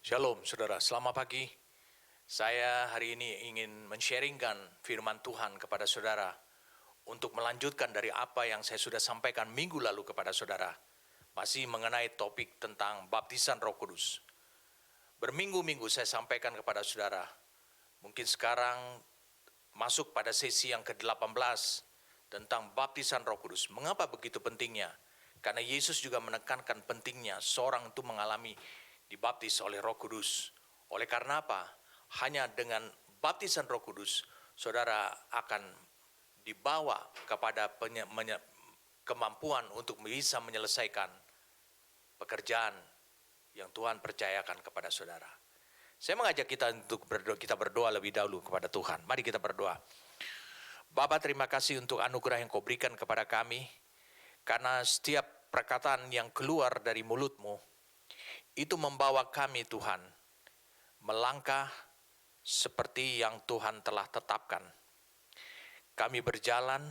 Shalom saudara, selamat pagi. Saya hari ini ingin men-sharingkan firman Tuhan kepada saudara untuk melanjutkan dari apa yang saya sudah sampaikan minggu lalu kepada saudara. Masih mengenai topik tentang baptisan Roh Kudus. Berminggu-minggu saya sampaikan kepada saudara. Mungkin sekarang masuk pada sesi yang ke-18 tentang baptisan Roh Kudus. Mengapa begitu pentingnya? Karena Yesus juga menekankan pentingnya seorang itu mengalami dibaptis oleh Roh Kudus. Oleh karena apa? Hanya dengan baptisan Roh Kudus, saudara akan dibawa kepada kemampuan untuk bisa menyelesaikan pekerjaan yang Tuhan percayakan kepada saudara. Saya mengajak kita untuk berdoa lebih dahulu kepada Tuhan. Mari kita berdoa. Bapa, terima kasih untuk anugerah yang Kau berikan kepada kami, karena setiap perkataan yang keluar dari mulut-Mu itu membawa kami, Tuhan, melangkah seperti yang Tuhan telah tetapkan. Kami berjalan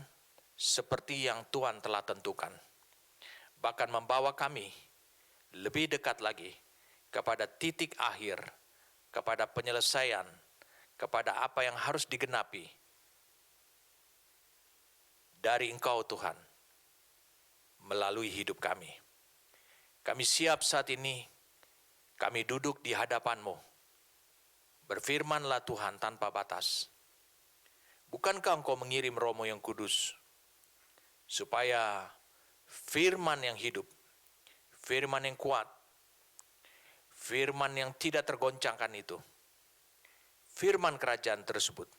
seperti yang Tuhan telah tentukan. Bahkan membawa kami lebih dekat lagi kepada titik akhir, kepada penyelesaian, kepada apa yang harus digenapi dari Engkau, Tuhan, melalui hidup kami. Kami siap saat ini. Kami duduk di hadapan-Mu. Berfirmanlah Tuhan tanpa batas. Bukankah Engkau mengirim Roh-Mu yang kudus, supaya firman yang hidup, firman yang kuat, firman yang tidak tergoncangkan itu, firman kerajaan tersebut,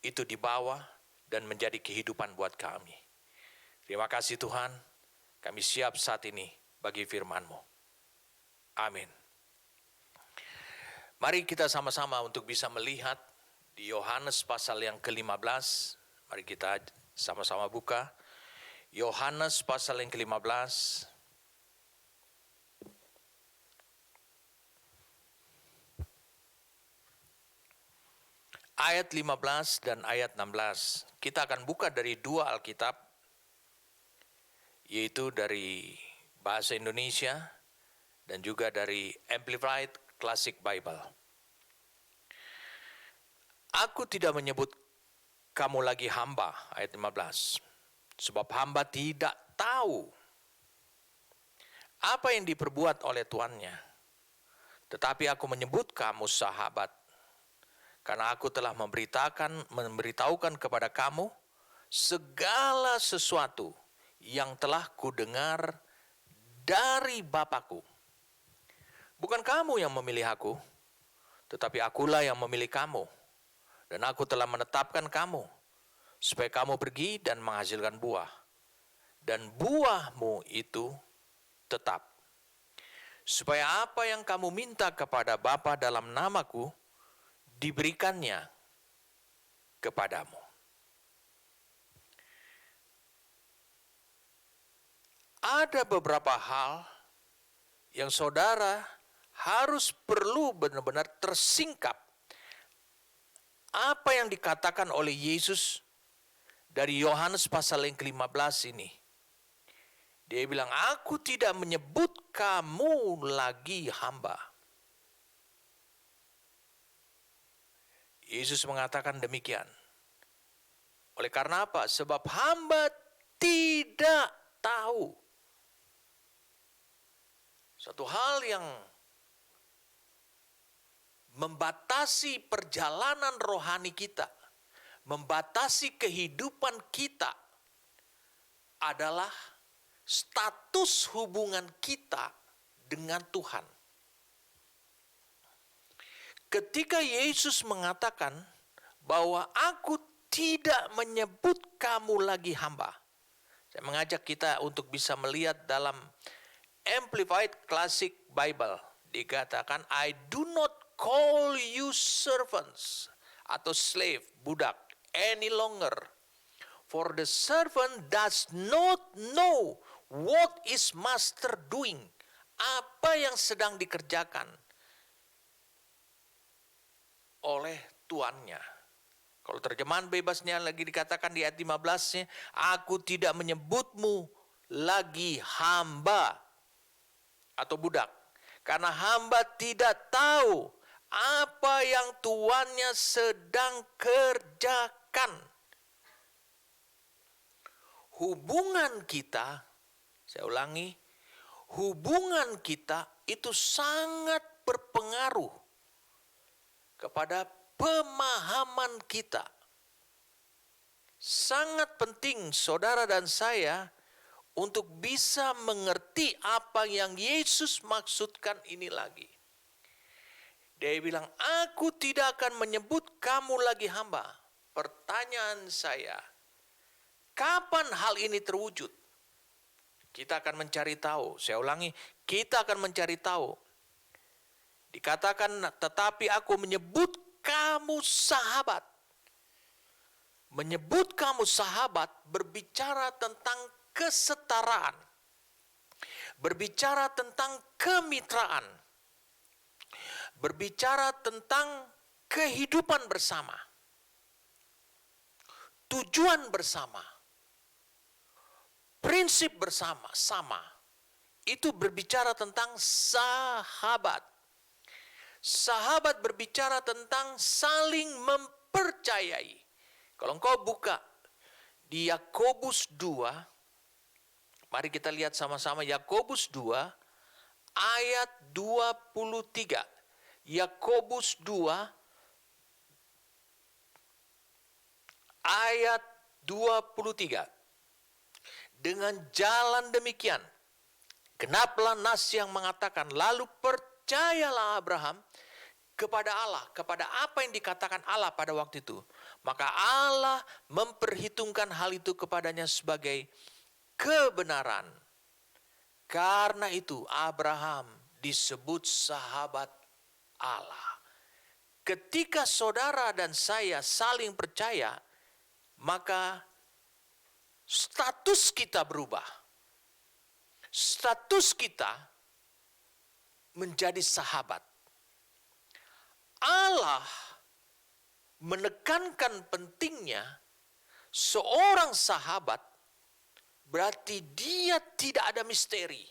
itu dibawa dan menjadi kehidupan buat kami. Terima kasih Tuhan, kami siap saat ini bagi firman-Mu. Amin. Mari kita sama-sama untuk bisa melihat di Yohanes pasal yang ke-15. Mari kita sama-sama buka. Yohanes pasal yang ke-15. Ayat 15 dan ayat 16. Kita akan buka dari dua Alkitab, yaitu dari bahasa Indonesia dan juga dari Amplified Classic Bible. Aku tidak menyebut kamu lagi hamba, ayat 15. Sebab hamba tidak tahu apa yang diperbuat oleh tuannya. Tetapi aku menyebut kamu sahabat, karena aku telah memberitahukan kepada kamu segala sesuatu yang telah kudengar dari Bapa-Ku. Bukan kamu yang memilih aku, tetapi akulah yang memilih kamu. Dan aku telah menetapkan kamu, supaya kamu pergi dan menghasilkan buah. Dan buahmu itu tetap. Supaya apa yang kamu minta kepada Bapa dalam namaku, diberikannya kepadamu. Ada beberapa hal yang saudara harus perlu benar-benar tersingkap. Apa yang dikatakan oleh Yesus dari Yohanes pasal yang ke-15 ini. Dia bilang, aku tidak menyebut kamu lagi hamba. Yesus mengatakan demikian. Oleh karena apa? Sebab hamba tidak tahu. Satu hal yang membatasi perjalanan rohani kita, membatasi kehidupan kita adalah status hubungan kita dengan Tuhan. Ketika Yesus mengatakan bahwa aku tidak menyebut kamu lagi hamba, saya mengajak kita untuk bisa melihat dalam Amplified Classic Bible. Dikatakan, I do not call you servants atau slave, budak, any longer. For the servant does not know what is master doing. Apa yang sedang dikerjakan oleh tuannya. Kalau terjemahan bebasnya lagi dikatakan di ayat 15-nya, aku tidak menyebutmu lagi hamba atau budak, Karena hamba tidak tahu apa yang tuannya sedang kerjakan. Hubungan kita, saya ulangi, hubungan kita itu sangat berpengaruh kepada pemahaman kita. Sangat penting saudara dan saya untuk bisa mengerti apa yang Yesus maksudkan ini lagi. Dia bilang, aku tidak akan menyebut kamu lagi hamba. Pertanyaan saya, kapan hal ini terwujud? Kita akan mencari tahu. Saya ulangi, kita akan mencari tahu. Dikatakan, tetapi aku menyebut kamu sahabat. Menyebut kamu sahabat berbicara tentang kesetaraan. Berbicara tentang kemitraan. Berbicara tentang kehidupan bersama. Tujuan bersama. Prinsip bersama, sama. Itu berbicara tentang sahabat. Sahabat berbicara tentang saling mempercayai. Kalau engkau buka di Yakobus 2, mari kita lihat sama-sama Yakobus 2 ayat 23. Yakobus 2 ayat 23. Dengan jalan demikian, genaplah nas yang mengatakan, lalu percayalah Abraham kepada Allah, kepada apa yang dikatakan Allah pada waktu itu. Maka Allah memperhitungkan hal itu kepadanya sebagai kebenaran. Karena itu Abraham disebut sahabat Allah. Ketika saudara dan saya saling percaya, maka status kita berubah. Status kita menjadi sahabat. Allah menekankan pentingnya seorang sahabat, berarti dia tidak ada misteri.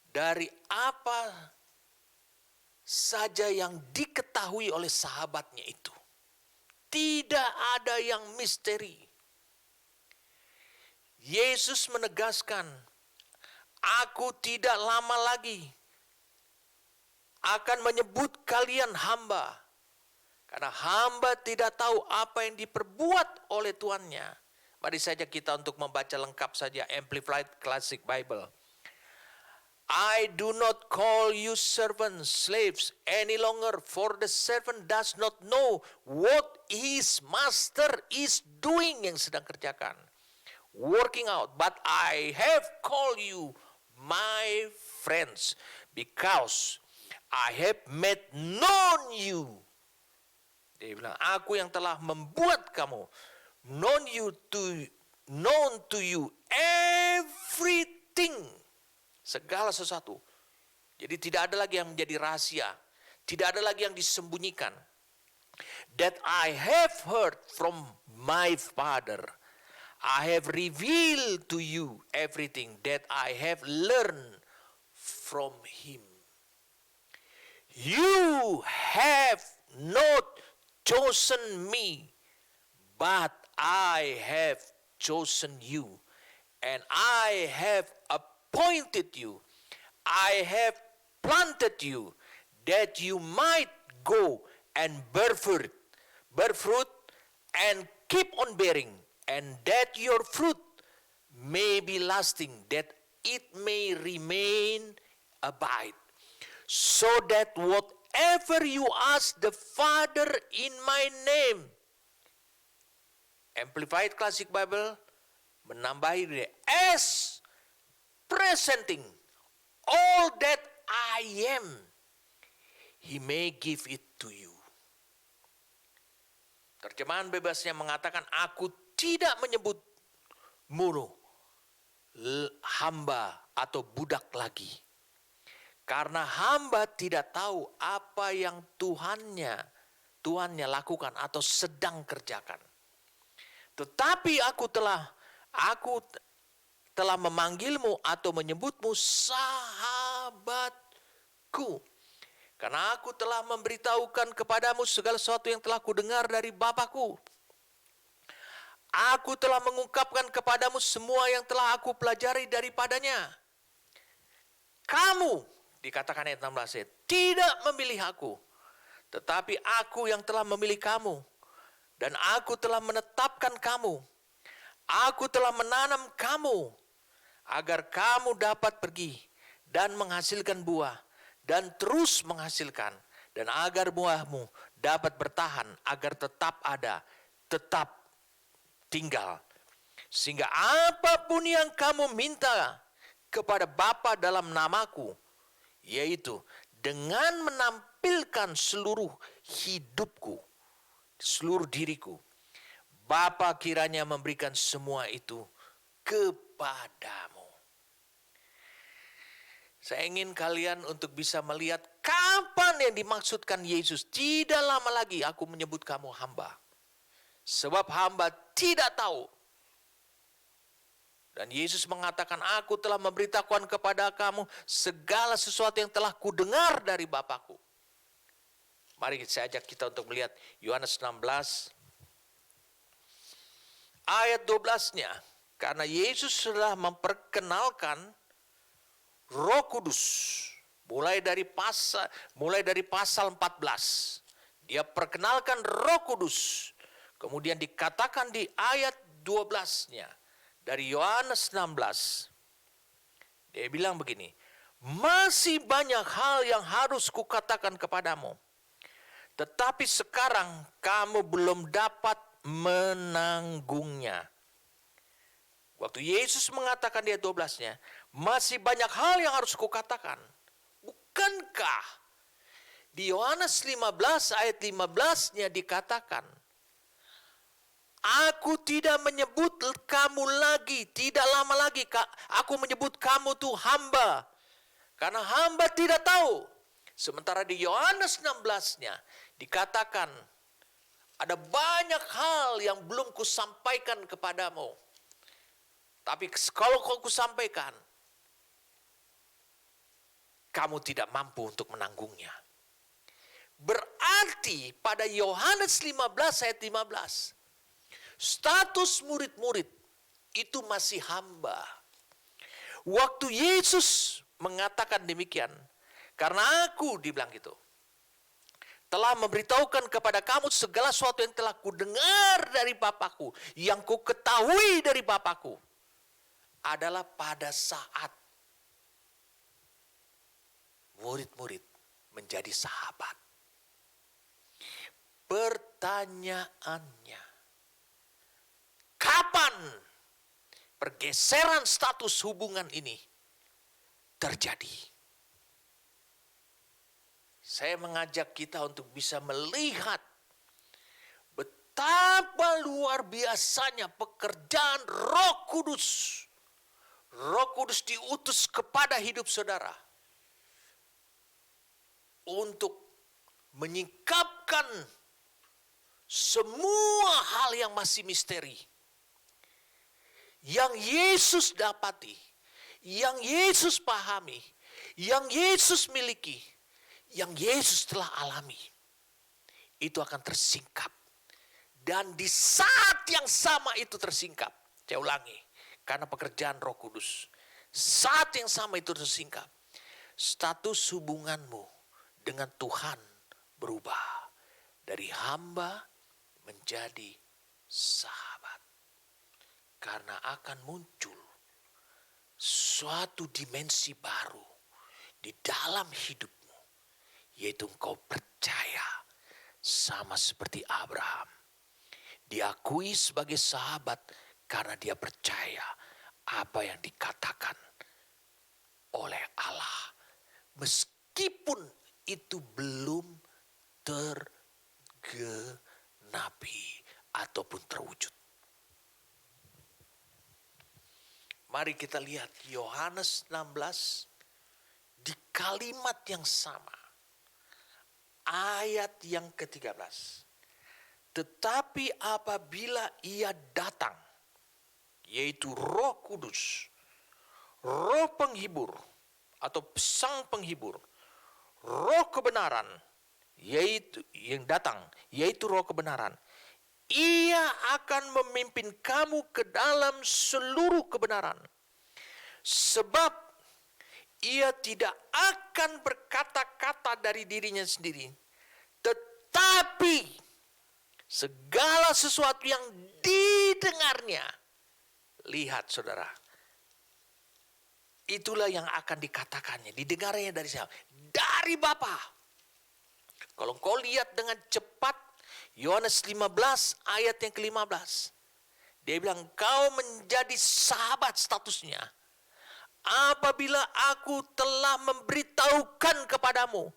Dari apa saja yang diketahui oleh sahabatnya itu. Tidak ada yang misteri. Yesus menegaskan, aku tidak lama lagi akan menyebut kalian hamba. Karena hamba tidak tahu apa yang diperbuat oleh tuannya. Mari saja kita untuk membaca lengkap saja Amplified Classic Bible. I do not call you servants, slaves any longer, for the servant does not know what his master is doing, yang sedang kerjakan. Working out, but I have called you my friends, because I have made known you. Dia bilang, aku yang telah membuat kamu, known to you everything. Segala sesuatu. Jadi tidak ada lagi yang menjadi rahasia. Tidak ada lagi yang disembunyikan. That I have heard from my Father. I have revealed to you everything that I have learned from him. You have not chosen me, but I have chosen you. And I have appointed you, I have planted you, that you might go and bear fruit and keep on bearing, and that your fruit may be lasting, that it may remain abide, so that whatever you ask the Father in my name. Amplified Classic Bible menambahi as presenting all that I am, he may give it to you. Terjemahan bebasnya mengatakan, aku tidak menyebutmu hamba atau budak lagi. Karena hamba tidak tahu apa yang Tuhannya lakukan atau sedang kerjakan. Tetapi aku telah memanggilmu atau menyebutmu sahabat. sahabatku. Karena aku telah memberitahukan kepadamu segala sesuatu yang telah kudengar dari Bapa-Ku. Aku telah mengungkapkan kepadamu semua yang telah aku pelajari daripadanya. Kamu, dikatakan ayat 16, tidak memilih aku, tetapi aku yang telah memilih kamu. Dan aku telah menetapkan kamu. Aku telah menanam kamu, agar kamu dapat pergi dan menghasilkan buah, dan terus menghasilkan, dan agar buahmu dapat bertahan, agar tetap ada, tetap tinggal. Sehingga apapun yang kamu minta kepada Bapa dalam namaku, yaitu dengan menampilkan seluruh hidupku, seluruh diriku, Bapa kiranya memberikan semua itu kepadamu. Saya ingin kalian untuk bisa melihat kapan yang dimaksudkan Yesus. Tidak lama lagi aku menyebut kamu hamba. Sebab hamba tidak tahu. Dan Yesus mengatakan, aku telah memberitahukan kepada kamu segala sesuatu yang telah kudengar dari Bapa-Ku. Mari saya ajak kita untuk melihat Yohanes 16 ayat 12-nya. Karena Yesus sudah memperkenalkan Roh Kudus mulai dari pasal 14. Dia perkenalkan Roh Kudus. Kemudian dikatakan di ayat 12-nya dari Yohanes 16. Dia bilang begini, masih banyak hal yang harus kukatakan kepadamu, tetapi sekarang kamu belum dapat menanggungnya. Waktu Yesus mengatakan di ayat 12-nya, masih banyak hal yang harus kukatakan. Bukankah di Yohanes 15 ayat 15-nya dikatakan, aku tidak menyebut kamu lagi, tidak lama lagi aku menyebut kamu tuh hamba. Karena hamba tidak tahu. Sementara di Yohanes 16-nya dikatakan, ada banyak hal yang belum kusampaikan kepadamu. Tapi kalau kau kusampaikan, kamu tidak mampu untuk menanggungnya. Berarti pada Yohanes 15 ayat 15, status murid-murid itu masih hamba. Waktu Yesus mengatakan demikian, karena aku, dibilang gitu, telah memberitahukan kepada kamu segala sesuatu yang telah kudengar dari Bapa-Ku, yang ku ketahui dari Bapa-Ku, adalah pada saat murid-murid menjadi sahabat. Pertanyaannya, kapan pergeseran status hubungan ini terjadi? Saya mengajak kita untuk bisa melihat betapa luar biasanya pekerjaan Roh Kudus. Roh Kudus diutus kepada hidup saudara untuk menyingkapkan semua hal yang masih misteri, yang Yesus dapati, yang Yesus pahami, yang Yesus miliki, yang Yesus telah alami. Itu akan tersingkap. Dan di saat yang sama itu tersingkap. Saya ulangi, karena pekerjaan Roh Kudus. Saat yang sama itu tersingkap. Status hubunganmu dengan Tuhan berubah. Dari hamba menjadi sahabat. Karena akan muncul suatu dimensi baru di dalam hidupmu. Yaitu engkau percaya sama seperti Abraham. Diakui sebagai sahabat karena dia percaya apa yang dikatakan oleh Allah. Meskipun itu belum tergenapi ataupun terwujud. Mari kita lihat Yohanes 16 di kalimat yang sama. Ayat yang ke-13. Tetapi apabila ia datang, yaitu Roh Kudus, Roh penghibur, atau sang penghibur, roh kebenaran, yaitu yang datang, yaitu roh kebenaran. Ia akan memimpin kamu ke dalam seluruh kebenaran. Sebab ia tidak akan berkata-kata dari dirinya sendiri, tetapi segala sesuatu yang didengarnya. Lihat saudara, itulah yang akan dikatakannya, didengarnya dari siapa? Dari Bapa. Kalau kau lihat dengan cepat, Yohanes 15 ayat yang ke-15. Dia bilang, kau menjadi sahabat statusnya. Apabila aku telah memberitahukan kepadamu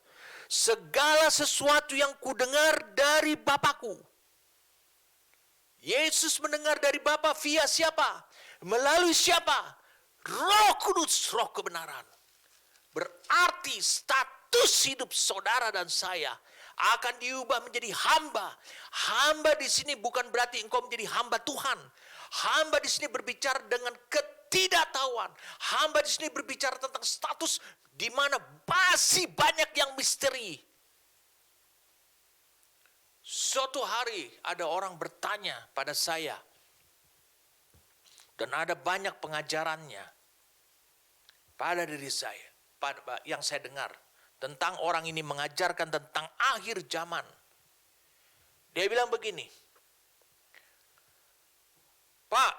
segala sesuatu yang kudengar dari Bapakku. Yesus mendengar dari Bapa via siapa? Melalui siapa? Roh Kudus, roh kebenaran. Berarti status hidup saudara dan saya akan diubah menjadi hamba. Hamba di sini bukan berarti engkau menjadi hamba Tuhan. Hamba di sini berbicara dengan ketidaktahuan. Hamba di sini berbicara tentang status di mana masih banyak yang misteri. Suatu hari ada orang bertanya pada saya, dan ada banyak pengajarannya pada diri saya, yang saya dengar tentang orang ini mengajarkan tentang akhir zaman. Dia bilang begini, Pak,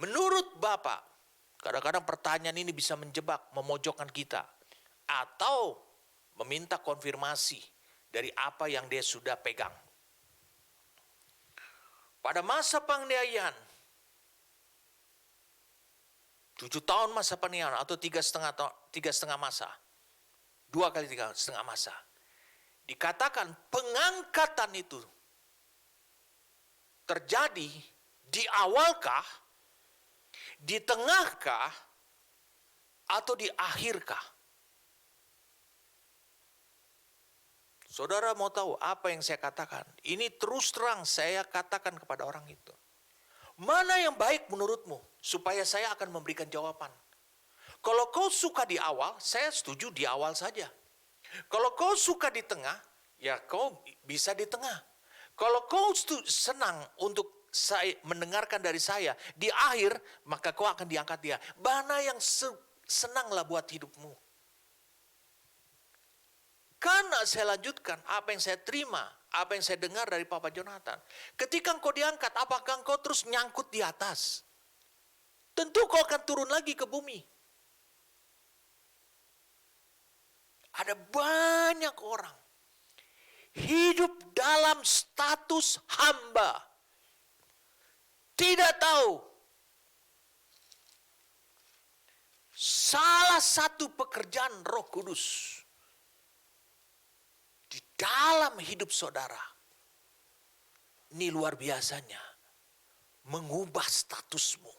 menurut Bapak, kadang-kadang pertanyaan ini bisa menjebak, memojokkan kita, atau meminta konfirmasi dari apa yang dia sudah pegang. Pada masa penganiayaan, 7 tahun masa penganiayaan atau 3,5 masa, 2 kali 3,5 masa, dikatakan pengangkatan itu terjadi di awalkah, di tengahkah, atau di akhirkah? Saudara mau tahu apa yang saya katakan? Ini terus terang saya katakan kepada orang itu. Mana yang baik menurutmu? Supaya saya akan memberikan jawaban. Kalau kau suka di awal, saya setuju di awal saja. Kalau kau suka di tengah, ya kau bisa di tengah. Kalau kau senang untuk saya mendengarkan dari saya di akhir, maka kau akan diangkat dia. Mana yang senanglah buat hidupmu. Karena saya lanjutkan apa yang saya terima, apa yang saya dengar dari Papa Jonathan. Ketika engkau diangkat, apakah engkau terus nyangkut di atas? Tentu kau akan turun lagi ke bumi. Ada banyak orang hidup dalam status hamba. Tidak tahu salah satu pekerjaan Roh Kudus di dalam hidup saudara, ini luar biasanya, mengubah statusmu.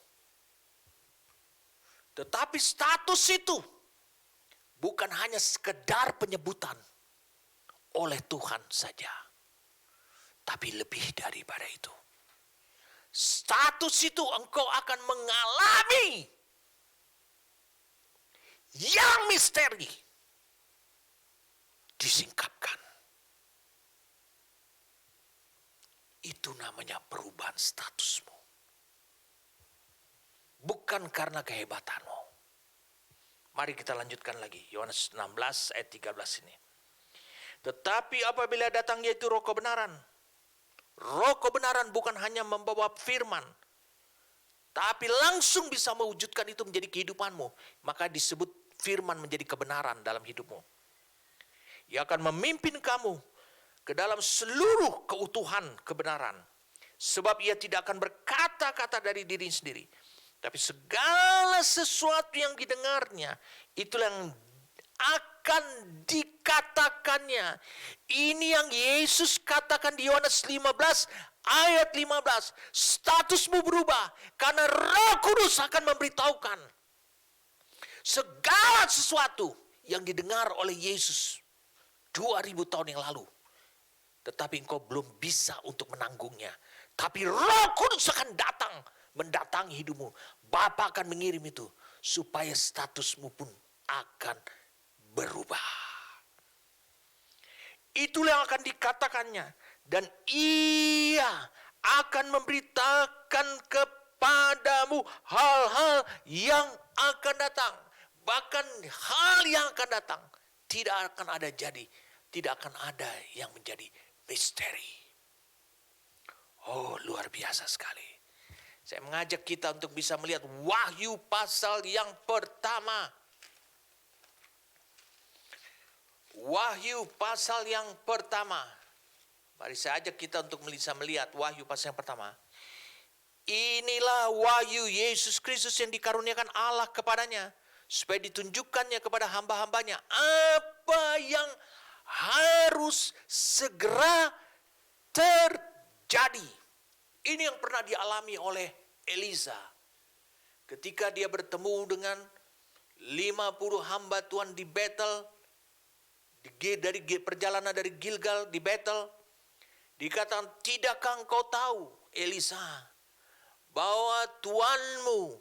Tetapi status itu bukan hanya sekedar penyebutan oleh Tuhan saja, tapi lebih daripada itu. Status itu engkau akan mengalami yang misteri disingkapkan. Itu namanya perubahan statusmu. Bukan karena kehebatanmu. Mari kita lanjutkan lagi. Yohanes 16 ayat 13 ini. Tetapi apabila datang yaitu roh kebenaran. Roh kebenaran bukan hanya membawa firman. Tapi langsung bisa mewujudkan itu menjadi kehidupanmu. Maka disebut firman menjadi kebenaran dalam hidupmu. Ia akan memimpin kamu ke dalam seluruh keutuhan kebenaran. Sebab ia tidak akan berkata-kata dari diri sendiri. Tapi segala sesuatu yang didengarnya, itulah yang akan dikatakannya. Ini yang Yesus katakan di Yohanes 15 ayat 15. Statusmu berubah karena Roh Kudus akan memberitahukan segala sesuatu yang didengar oleh Yesus 2000 tahun yang lalu. Tetapi engkau belum bisa untuk menanggungnya. Tapi Roh Kudus akan datang, mendatangi hidupmu. Bapa akan mengirim itu supaya statusmu pun akan berubah. Itulah yang akan dikatakannya. Dan ia akan memberitakan kepadamu hal-hal yang akan datang. Bahkan hal yang akan datang tidak akan ada jadi. Tidak akan ada yang menjadi misteri. Oh, luar biasa sekali. Saya mengajak kita untuk bisa melihat Wahyu pasal yang pertama. Wahyu pasal yang pertama. Mari saya ajak kita untuk bisa melihat Wahyu pasal yang pertama. Inilah wahyu Yesus Kristus yang dikaruniakan Allah kepadanya, supaya ditunjukkannya kepada hamba-hambanya apa yang harus segera terjadi. Ini yang pernah dialami oleh Elisa. Ketika dia bertemu dengan 50 hamba Tuhan di Betel, dari perjalanan dari Gilgal di Betel, dikatakan, tidakkah engkau tahu Elisa bahwa tuanmu,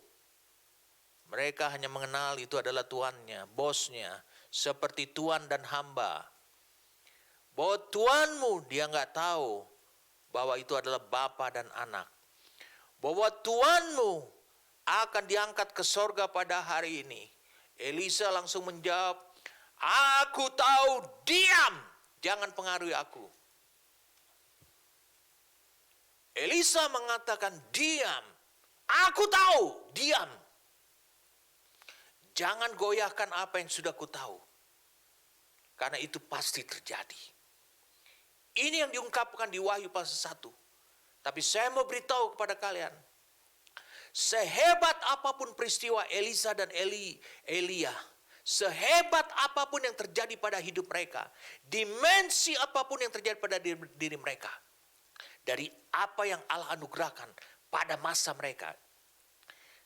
mereka hanya mengenal itu adalah tuannya, bosnya, seperti tuan dan hamba. Bahwa tuanmu, dia nggak tahu bahwa itu adalah bapa dan anak. Bahwa tuanmu akan diangkat ke sorga pada hari ini. Elisa langsung menjawab, aku tahu, diam, jangan pengaruhi aku. Elisa mengatakan, diam, aku tahu, diam. Jangan goyahkan apa yang sudah ku tahu. Karena itu pasti terjadi. Ini yang diungkapkan di Wahyu pasal 1. Tapi saya mau beritahu kepada kalian, sehebat apapun peristiwa Elisa dan Elia, sehebat apapun yang terjadi pada hidup mereka, dimensi apapun yang terjadi pada diri mereka, dari apa yang Allah anugerahkan pada masa mereka.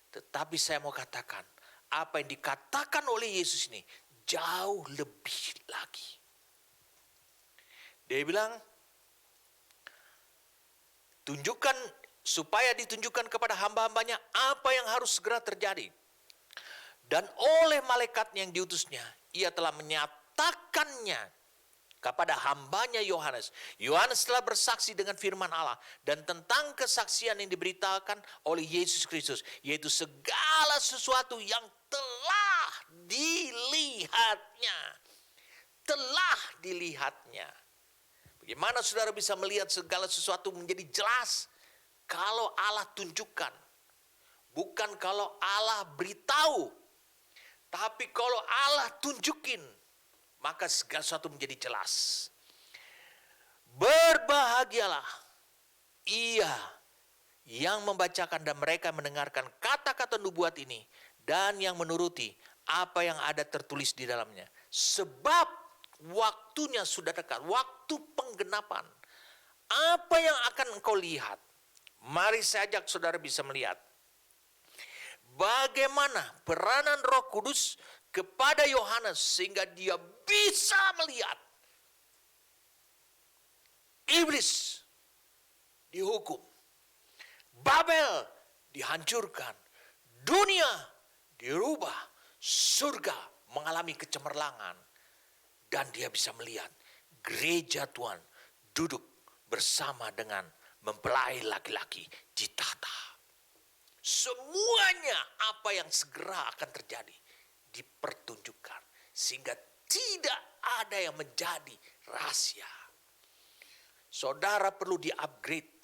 Tetapi saya mau katakan, apa yang dikatakan oleh Yesus ini jauh lebih lagi. Dia bilang, tunjukkan, supaya ditunjukkan kepada hamba-hambanya apa yang harus segera terjadi. Dan oleh malaikatnya yang diutusnya, ia telah menyatakannya kepada hambanya Yohanes. Yohanes telah bersaksi dengan firman Allah dan tentang kesaksian yang diberitakan oleh Yesus Kristus, yaitu segala sesuatu yang telah dilihatnya. Telah dilihatnya. Bagaimana saudara bisa melihat segala sesuatu menjadi jelas? Kalau Allah tunjukkan. Bukan kalau Allah beritahu. Tapi kalau Allah tunjukin, maka segala sesuatu menjadi jelas. Berbahagialah ia yang membacakan dan mereka mendengarkan kata-kata nubuat ini, dan yang menuruti apa yang ada tertulis di dalamnya. Sebab waktunya sudah dekat, waktu penggenapan. Apa yang akan engkau lihat? Mari saya ajak saudara bisa melihat bagaimana peranan Roh Kudus kepada Yohanes sehingga dia bisa melihat iblis dihukum, Babel dihancurkan, dunia dirubah, surga mengalami kecemerlangan. Dan dia bisa melihat gereja Tuhan duduk bersama dengan mempelai laki-laki di tahta. Semuanya apa yang segera akan terjadi dipertunjukkan. Sehingga tidak ada yang menjadi rahasia. Saudara perlu di-upgrade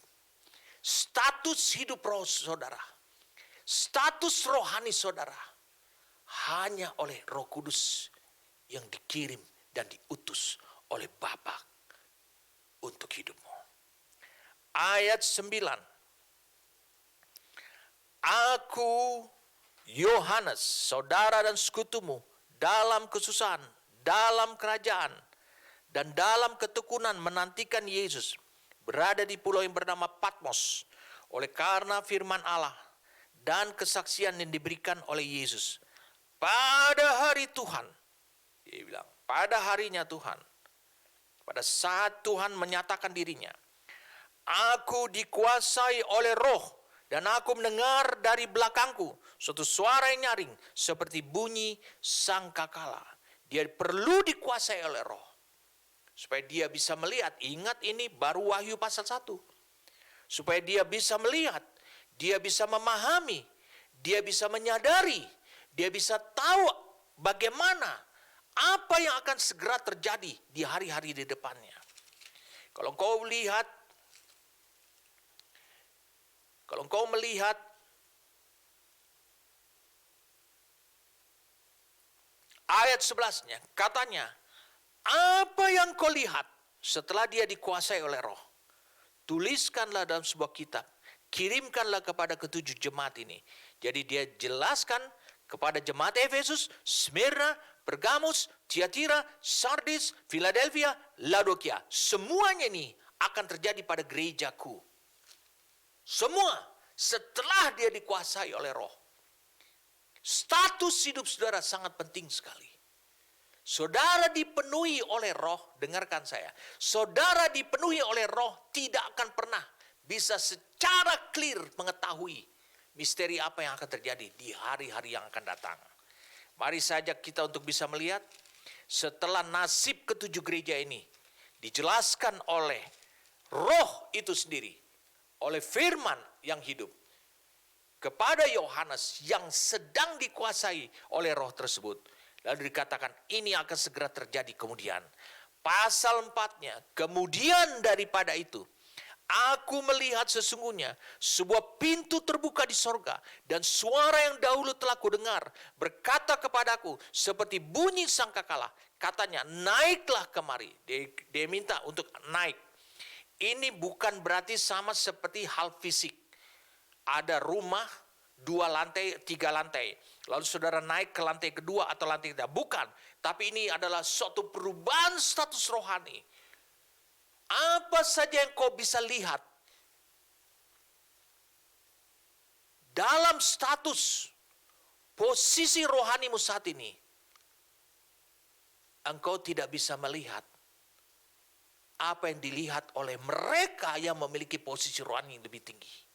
status hidup roh saudara. Status rohani saudara. Hanya oleh Roh Kudus yang dikirim dan diutus oleh Bapa untuk hidupmu. Ayat 9. Aku, Yohanes, saudara dan sekutumu, dalam kesusahan, dalam kerajaan, dan dalam ketekunan menantikan Yesus, berada di pulau yang bernama Patmos, oleh karena firman Allah dan kesaksian yang diberikan oleh Yesus. Pada hari Tuhan, dia bilang, pada harinya Tuhan, pada saat Tuhan menyatakan dirinya, aku dikuasai oleh Roh dan aku mendengar dari belakangku Suatu suara yang nyaring seperti bunyi sangkakala. Dia perlu dikuasai oleh roh. Supaya dia bisa melihat. Ingat ini baru Wahyu pasal 1. Supaya dia bisa melihat. Dia bisa memahami. Dia bisa menyadari. Dia bisa tahu bagaimana. Apa yang akan segera terjadi di hari-hari di depannya. Kalau engkau melihat ayat 11-nya, katanya, apa yang kau lihat setelah dia dikuasai oleh roh, tuliskanlah dalam sebuah kitab, kirimkanlah kepada ketujuh jemaat ini. Jadi dia jelaskan kepada jemaat Efesus, Smyrna, Pergamus, Tiatira, Sardis, Philadelphia, Laodikia. Semuanya ini akan terjadi pada gerejaku. Semua setelah dia dikuasai oleh roh. Status hidup saudara sangat penting sekali. Saudara dipenuhi oleh roh, dengarkan saya. Saudara dipenuhi oleh roh tidak akan pernah bisa secara clear mengetahui misteri apa yang akan terjadi di hari-hari yang akan datang. Mari saja kita untuk bisa melihat setelah nasib ketujuh gereja ini dijelaskan oleh roh itu sendiri, oleh firman yang hidup kepada Yohanes yang sedang dikuasai oleh roh tersebut. Lalu dikatakan ini akan segera terjadi kemudian. Pasal 4-nya, kemudian daripada itu, aku melihat sesungguhnya sebuah pintu terbuka di sorga. Dan suara yang dahulu telah kudengar berkata kepadaku seperti bunyi sangkakala. Katanya, naiklah kemari. Dia minta untuk naik. Ini bukan berarti sama seperti hal fisik. Ada rumah 2 lantai, 3 lantai. Lalu saudara naik ke lantai kedua atau lantai ketiga. Bukan. Tapi ini adalah suatu perubahan status rohani. Apa saja yang kau bisa lihat dalam status posisi rohanimu saat ini, engkau tidak bisa melihat apa yang dilihat oleh mereka yang memiliki posisi rohani yang lebih tinggi.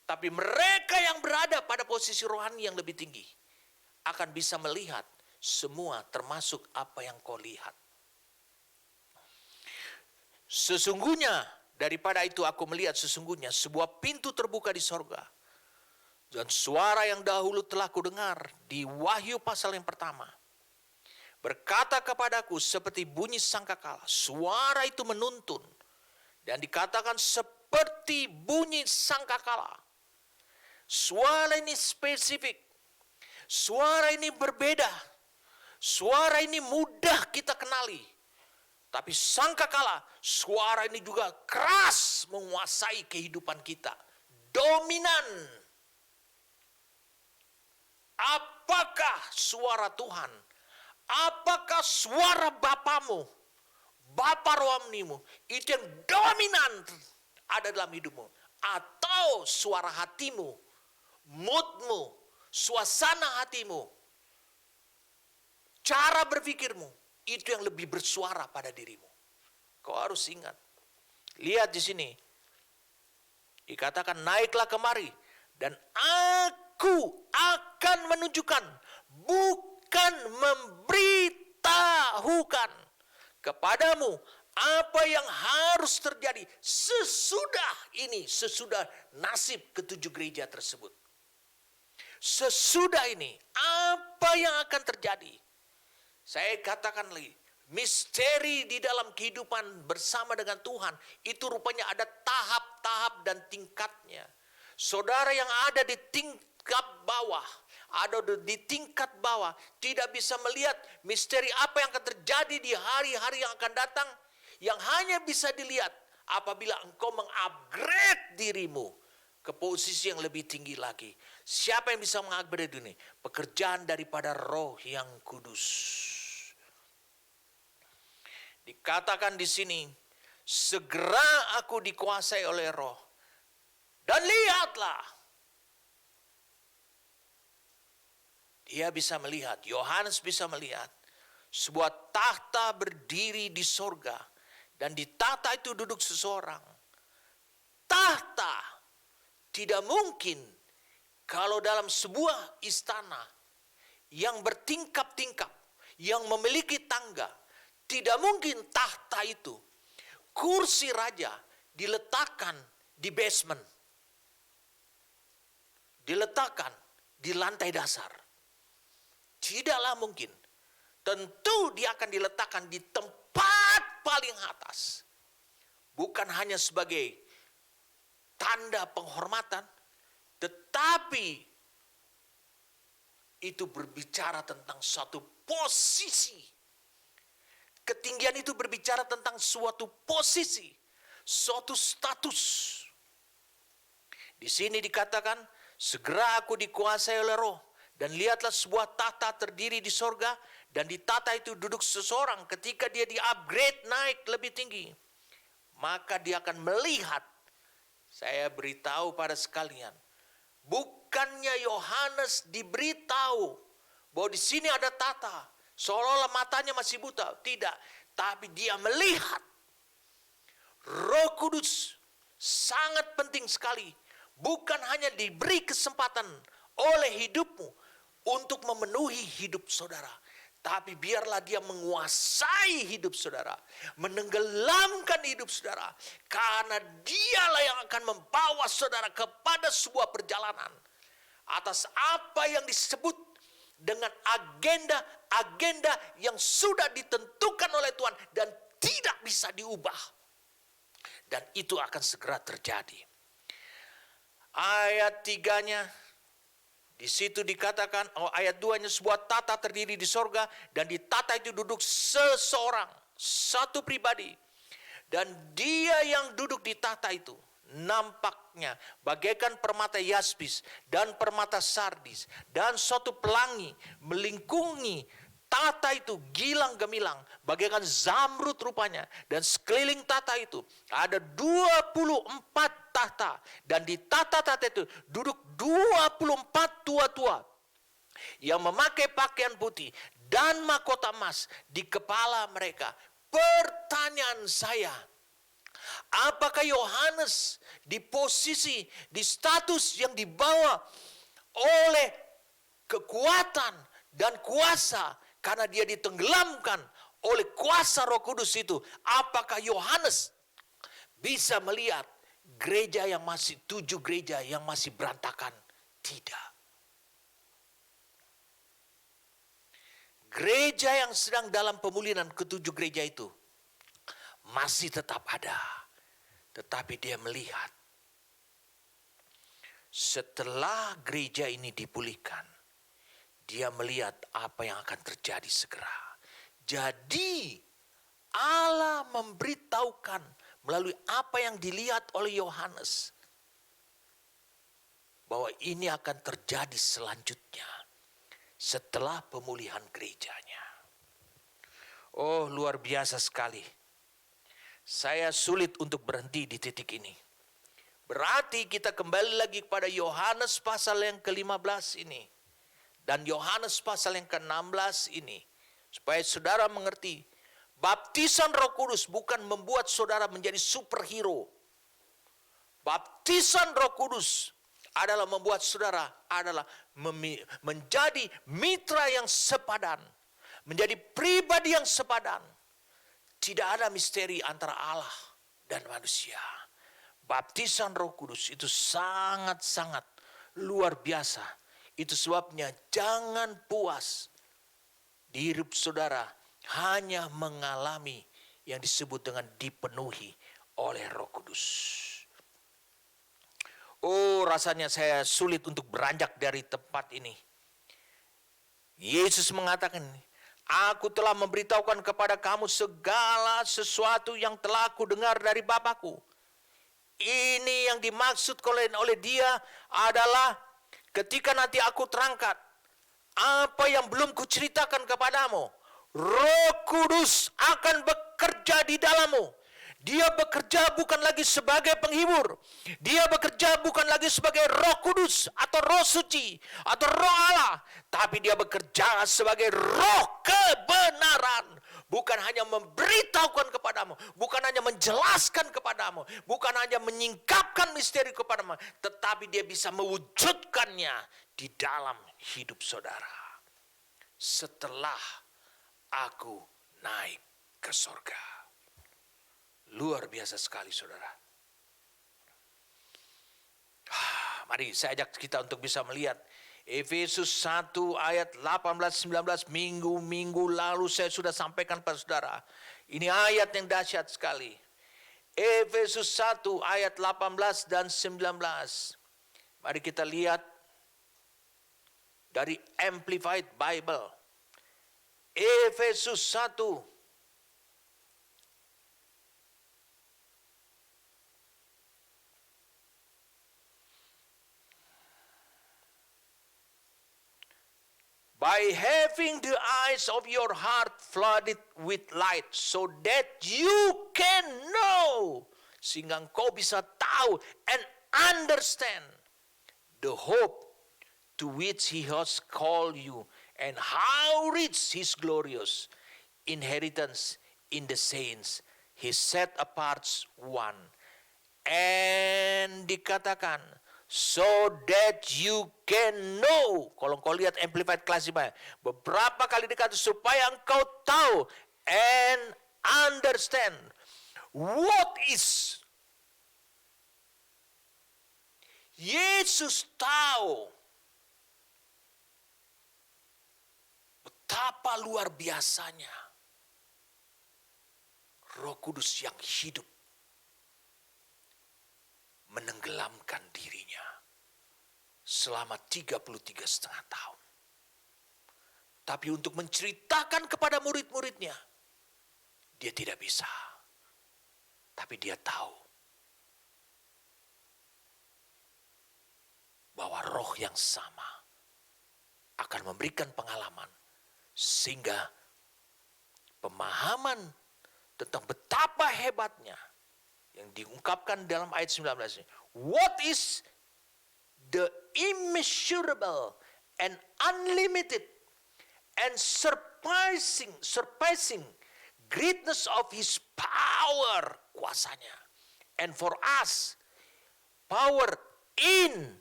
Tapi mereka yang berada pada posisi rohani yang lebih tinggi akan bisa melihat semua termasuk apa yang kau lihat. Sesungguhnya daripada itu aku melihat sesungguhnya sebuah pintu terbuka di sorga. Dan suara yang dahulu telah kudengar di Wahyu pasal yang pertama. Berkata kepadaku seperti bunyi sangkakala. Suara itu menuntun. Dan dikatakan seperti bunyi sangkakala. Suara ini spesifik. Suara ini berbeda. Suara ini mudah kita kenali. Tapi sangkakala, suara ini juga keras menguasai kehidupan kita. Dominan. Apakah suara Tuhan? Apakah suara Bapamu? Bapa rohanimu. Itu yang dominan ada dalam hidupmu. Atau suara hatimu, moodmu, suasana hatimu, cara berpikirmu. Itu yang lebih bersuara pada dirimu. Kau harus ingat. Lihat di sini. Dikatakan naiklah kemari. Dan aku akan menunjukkan. Bukan memberitahukan kepadamu apa yang harus terjadi sesudah ini. Sesudah nasib ketujuh gereja tersebut. Sesudah ini. Apa yang akan terjadi? Saya katakan lagi, misteri di dalam kehidupan bersama dengan Tuhan, itu rupanya ada tahap-tahap dan tingkatnya. Saudara yang ada di tingkat bawah, tidak bisa melihat misteri apa yang akan terjadi di hari-hari yang akan datang, yang hanya bisa dilihat apabila engkau mengupgrade dirimu ke posisi yang lebih tinggi lagi. Siapa yang bisa mengupgrade ini? Pekerjaan daripada Roh yang Kudus. Dikatakan di sini, segera aku dikuasai oleh Roh. Dan lihatlah. Dia bisa melihat, Yohanes bisa melihat. Sebuah tahta berdiri di sorga. Dan di tahta itu duduk seseorang. Tahta tidak mungkin Kalau dalam sebuah istana yang bertingkap-tingkap, yang memiliki tangga, tidak mungkin tahta itu, kursi raja diletakkan di basement. Diletakkan di lantai dasar. Tidaklah mungkin. Tentu dia akan diletakkan di tempat paling atas. Bukan hanya sebagai tanda penghormatan, tetapi itu berbicara tentang suatu posisi. Ketinggian itu berbicara tentang suatu posisi, suatu status. Di sini dikatakan, segera aku dikuasai oleh Roh, dan lihatlah sebuah tahta terdiri di sorga, dan di tahta itu duduk seseorang. Ketika dia di-upgrade naik lebih tinggi, maka dia akan melihat. Saya beritahu pada sekalian, bukannya Yohanes diberitahu bahwa di sini ada tahta, seolah-olah matanya masih buta. Tidak, tapi dia melihat. Roh Kudus sangat penting sekali. Bukan hanya diberi kesempatan oleh hidupmu untuk memenuhi hidup saudara, tapi biarlah dia menguasai hidup saudara, menenggelamkan hidup saudara, karena dialah yang akan membawa saudara kepada sebuah perjalanan atas apa yang disebut dengan agenda yang sudah ditentukan oleh Tuhan dan tidak bisa diubah. Dan itu akan segera terjadi. Ayat 3-nya, di situ dikatakan, ayat 2-nya, sebuah tahta terdiri di sorga, dan di tahta itu duduk seseorang, satu pribadi. Dan dia yang duduk di tahta itu, nampaknya bagaikan permata yaspis dan permata sardis, dan suatu pelangi melingkungi tahta itu gilang gemilang, bagaikan zamrud rupanya. Dan sekeliling tahta itu ada 24 tahta. Dan di tahta-tahta itu duduk 24 tua-tua yang memakai pakaian putih dan mahkota emas di kepala mereka. Pertanyaan saya, apakah Yohanes di posisi, di status yang dibawa oleh kekuatan dan kuasa, karena dia ditenggelamkan oleh kuasa Roh Kudus itu, apakah Yohanes bisa melihat gereja yang masih 7 gereja yang masih berantakan? Tidak. Gereja yang sedang dalam pemulihan, ke-7 gereja itu masih tetap ada. Tetapi dia melihat, setelah gereja ini dipulihkan, dia melihat apa yang akan terjadi segera. Jadi Allah memberitahukan melalui apa yang dilihat oleh Yohanes, bahwa ini akan terjadi selanjutnya setelah pemulihan gerejanya. Oh, luar biasa sekali. Saya sulit untuk berhenti di titik ini. Berarti kita kembali lagi kepada Yohanes pasal yang ke-15 ini. Dan Yohanes pasal yang ke-16 ini. Supaya saudara mengerti, baptisan Roh Kudus bukan membuat saudara menjadi superhero. Baptisan Roh Kudus adalah membuat saudara menjadi mitra yang sepadan. Menjadi pribadi yang sepadan. Tidak ada misteri antara Allah dan manusia. Baptisan Roh Kudus itu sangat-sangat luar biasa. Itu sebabnya jangan puas di hidup saudara hanya mengalami yang disebut dengan dipenuhi oleh Roh Kudus. Oh, rasanya saya sulit untuk beranjak dari tempat ini. Yesus mengatakan, aku telah memberitahukan kepada kamu segala sesuatu yang telah aku dengar dari Bapa-Ku. Ini yang dimaksud oleh dia adalah ketika nanti aku terangkat apa yang belum kuceritakan kepadamu, Roh Kudus akan bekerja di dalammu. Dia bekerja bukan lagi sebagai penghibur. Dia bekerja bukan lagi sebagai Roh Kudus atau Roh Suci atau Roh Allah, tapi dia bekerja sebagai Roh kebenaran. bukan hanya memberitahukan kepadamu, bukan hanya menjelaskan kepadamu, bukan hanya menyingkapkan misteri kepadamu, tetapi dia bisa mewujudkannya di dalam hidup saudara. Setelah aku naik ke sorga. Luar biasa sekali saudara. Mari saya ajak kita untuk bisa melihat Efesus 1 ayat 18-19. Minggu lalu saya sudah sampaikan pada saudara. Ini ayat yang dahsyat sekali. Efesus 1 ayat 18 dan 19. Mari kita lihat dari Amplified Bible. Efesus 1 by having the eyes of your heart flooded with light, so that you can know, sehingga engkau bisa tahu and understand the hope to which he has called you, and how rich his glorious inheritance in the saints, he set apart one. And dikatakan, so that you can know. Kalau kau lihat Amplified Classic, beberapa kali dikatakan supaya engkau tahu and understand what is. Yesus tahu betapa luar biasanya Roh Kudus yang hidup menenggelamkan dirinya selama 33,5 tahun. Tapi untuk menceritakan kepada murid-muridnya, dia tidak bisa. Tapi dia tahu bahwa roh yang sama akan memberikan pengalaman sehingga pemahaman tentang betapa hebatnya yang diungkapkan dalam ayat 19 ini. What is the immeasurable and unlimited and surpassing greatness of his power, kuasanya. And for us, power in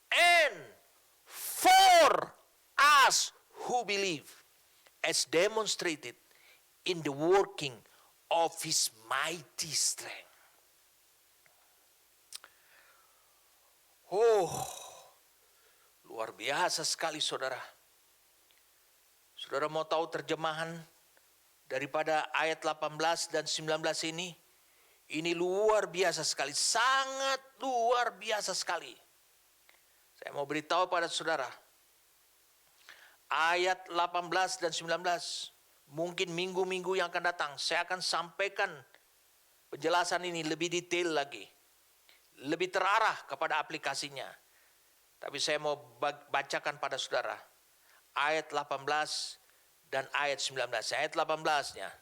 and for us who believe, as demonstrated in the working of his mighty strength. Oh, luar biasa sekali saudara. Saudara mau tahu terjemahan daripada ayat 18 dan 19 ini? Ini luar biasa sekali, sangat luar biasa sekali. Saya mau beritahu pada saudara, ayat 18 dan 19, mungkin minggu-minggu yang akan datang, saya akan sampaikan penjelasan ini lebih detail lagi. Lebih terarah kepada aplikasinya. Tapi saya mau bacakan pada saudara ayat 18 dan ayat 19. Ayat 18-nya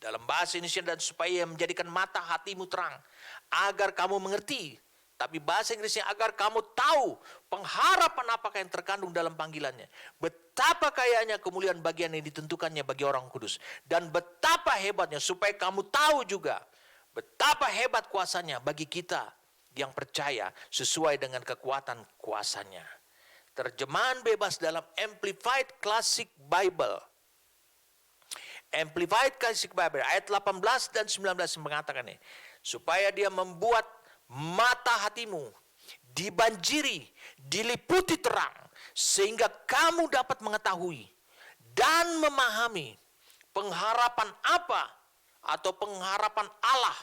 dalam bahasa Indonesia, dan supaya menjadikan mata hatimu terang agar kamu mengerti. Tapi bahasa Inggrisnya, agar kamu tahu pengharapan apakah yang terkandung dalam panggilannya. Betapa kayanya kemuliaan bagian yang ditentukannya bagi orang kudus. Dan betapa hebatnya, supaya kamu tahu juga betapa hebat kuasanya bagi kita yang percaya sesuai dengan kekuatan kuasanya. Terjemahan bebas dalam Amplified Classic Bible. Amplified Classic Bible ayat 18 dan 19 mengatakan ini, supaya dia membuat mata hatimu dibanjiri, diliputi terang, sehingga kamu dapat mengetahui dan memahami pengharapan apa atau pengharapan Allah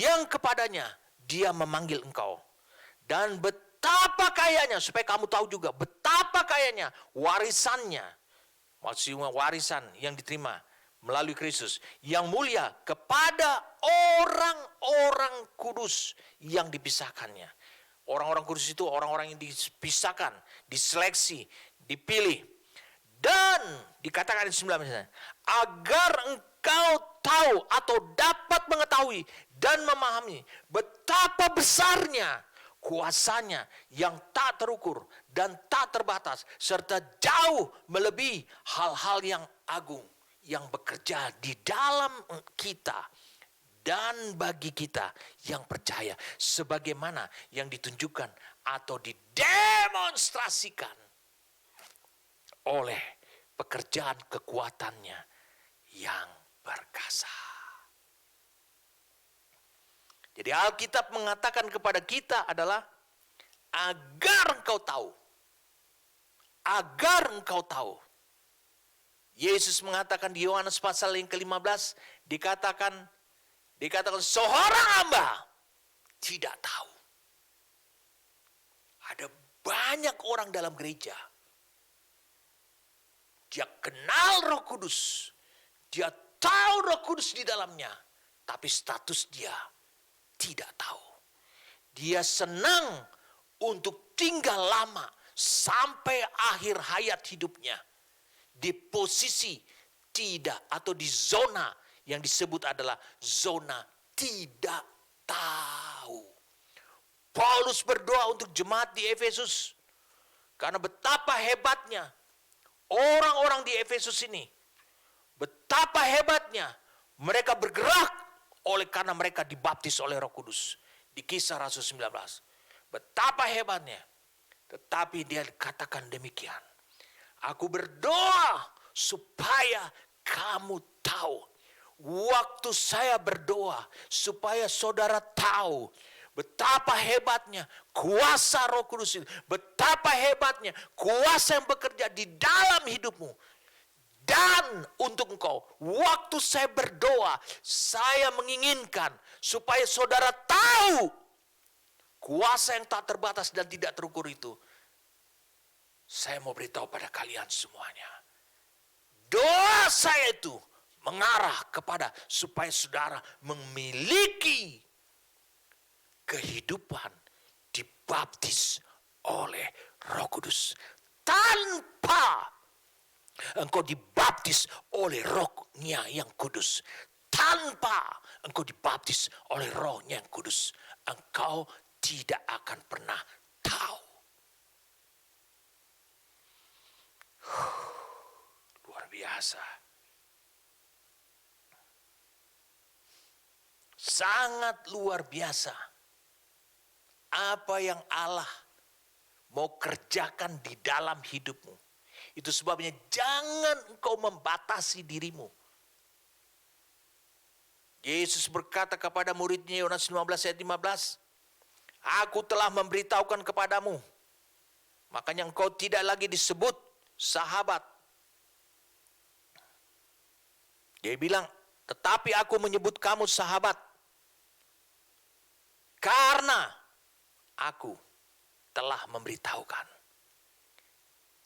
yang kepadanya dia memanggil engkau. Dan betapa kayanya, supaya kamu tahu juga betapa kayanya warisannya. Maksudnya warisan yang diterima melalui Kristus yang mulia kepada orang-orang kudus yang dipisahkannya. Orang-orang kudus itu orang-orang yang dipisahkan, diseleksi, dipilih. Dan dikatakan di 19, agar engkau tahu atau dapat mengetahui dan memahami betapa besarnya kuasanya yang tak terukur dan tak terbatas, serta jauh melebihi hal-hal yang agung yang bekerja di dalam kita dan bagi kita yang percaya, sebagaimana yang ditunjukkan atau didemonstrasikan oleh pekerjaan kekuatannya yang perkasa. Jadi Alkitab mengatakan kepada kita adalah agar engkau tahu. Agar engkau tahu. Yesus mengatakan di Yohanes pasal yang ke-15, dikatakan seorang hamba tidak tahu. Ada banyak orang dalam gereja. Dia kenal Roh Kudus. Dia tahu Roh Kudus di dalamnya. Tapi status dia tidak tahu. Dia senang untuk tinggal lama sampai akhir hayat hidupnya di posisi tidak atau di zona yang disebut adalah zona tidak tahu. Paulus berdoa untuk jemaat di Efesus karena betapa hebatnya orang-orang di Efesus ini, betapa hebatnya mereka bergerak karena mereka dibaptis oleh Roh Kudus di Kisah Rasul 19. Betapa hebatnya. Tetapi dia katakan demikian. Aku berdoa supaya kamu tahu. Waktu saya berdoa supaya saudara tahu betapa hebatnya kuasa Roh Kudus itu. Betapa hebatnya kuasa yang bekerja di dalam hidupmu. Dan untuk engkau, waktu saya berdoa, saya menginginkan supaya saudara tahu kuasa yang tak terbatas dan tidak terukur itu. Saya mau beritahu pada kalian semuanya. Doa saya itu mengarah kepada supaya saudara memiliki kehidupan dibaptis oleh Roh Kudus. Tanpa engkau dibaptis oleh Roh-Nya yang kudus. Tanpa engkau dibaptis oleh Roh-Nya yang kudus, engkau tidak akan pernah tahu. Luar biasa. Sangat luar biasa. Apa yang Allah mau kerjakan di dalam hidupmu. Itu sebabnya jangan engkau membatasi dirimu. Yesus berkata kepada muridnya, Yohanes 15 ayat 15, Aku telah memberitahukan kepadamu, makanya engkau tidak lagi disebut sahabat. Dia bilang, tetapi aku menyebut kamu sahabat, karena aku telah memberitahukan.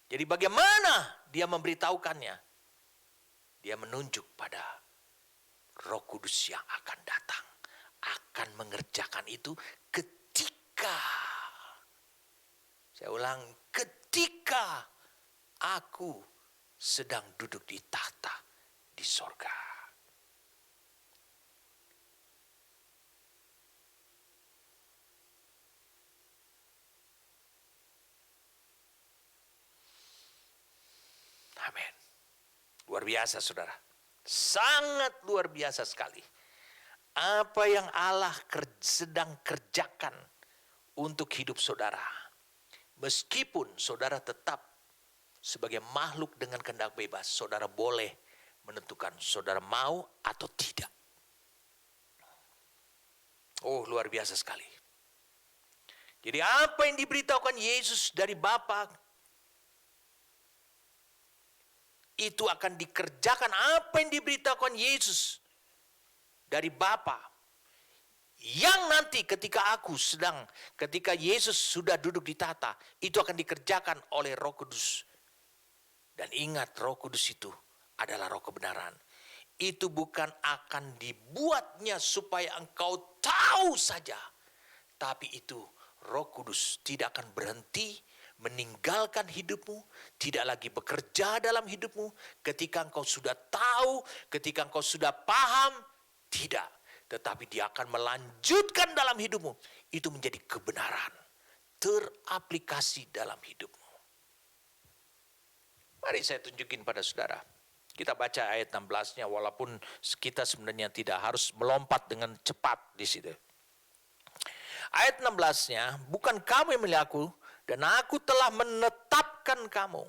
Jadi bagaimana dia memberitahukannya? Dia menunjuk pada Roh Kudus yang akan datang. Akan mengerjakan itu ketika, saya ulang, ketika aku sedang duduk di tahta di sorga. Amin. Luar biasa saudara. Sangat luar biasa sekali. Apa yang Allah sedang kerjakan untuk hidup saudara. Meskipun saudara tetap sebagai makhluk dengan kehendak bebas, saudara boleh menentukan saudara mau atau tidak. Oh, luar biasa sekali. Jadi apa yang diberitahukan Yesus dari Bapa itu akan dikerjakan. Apa yang diberitahukan Yesus dari Bapa yang nanti ketika Yesus sudah duduk di tahta, itu akan dikerjakan oleh Roh Kudus. Dan ingat, Roh Kudus itu adalah Roh kebenaran. Itu bukan akan dibuatnya supaya engkau tahu saja, tapi itu Roh Kudus tidak akan berhenti meninggalkan hidupmu, tidak lagi bekerja dalam hidupmu ketika engkau sudah tahu, ketika engkau sudah paham, tidak. Tetapi dia akan melanjutkan dalam hidupmu, itu menjadi kebenaran, teraplikasi dalam hidupmu. Mari saya tunjukin pada saudara. Kita baca ayat 16-nya walaupun kita sebenarnya tidak harus melompat dengan cepat di situ. Ayat 16-nya, bukan kamu yang memilih aku, dan aku telah menetapkan kamu.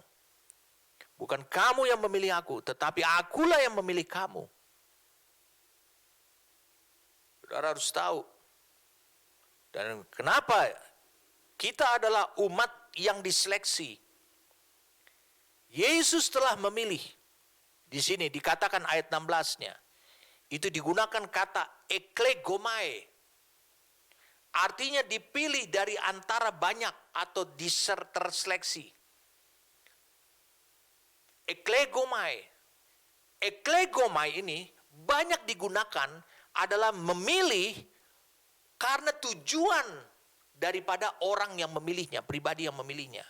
Bukan kamu yang memilih aku, tetapi akulah yang memilih kamu. Saudara harus tahu. Dan kenapa kita adalah umat yang diseleksi. Yesus telah memilih. Di sini dikatakan ayat 16-nya. Itu digunakan kata eklegomai. Artinya dipilih dari antara banyak atau terseleksi. Eklegomai. Eklegomai ini banyak digunakan adalah memilih karena tujuan daripada orang yang memilihnya, pribadi yang memilihnya.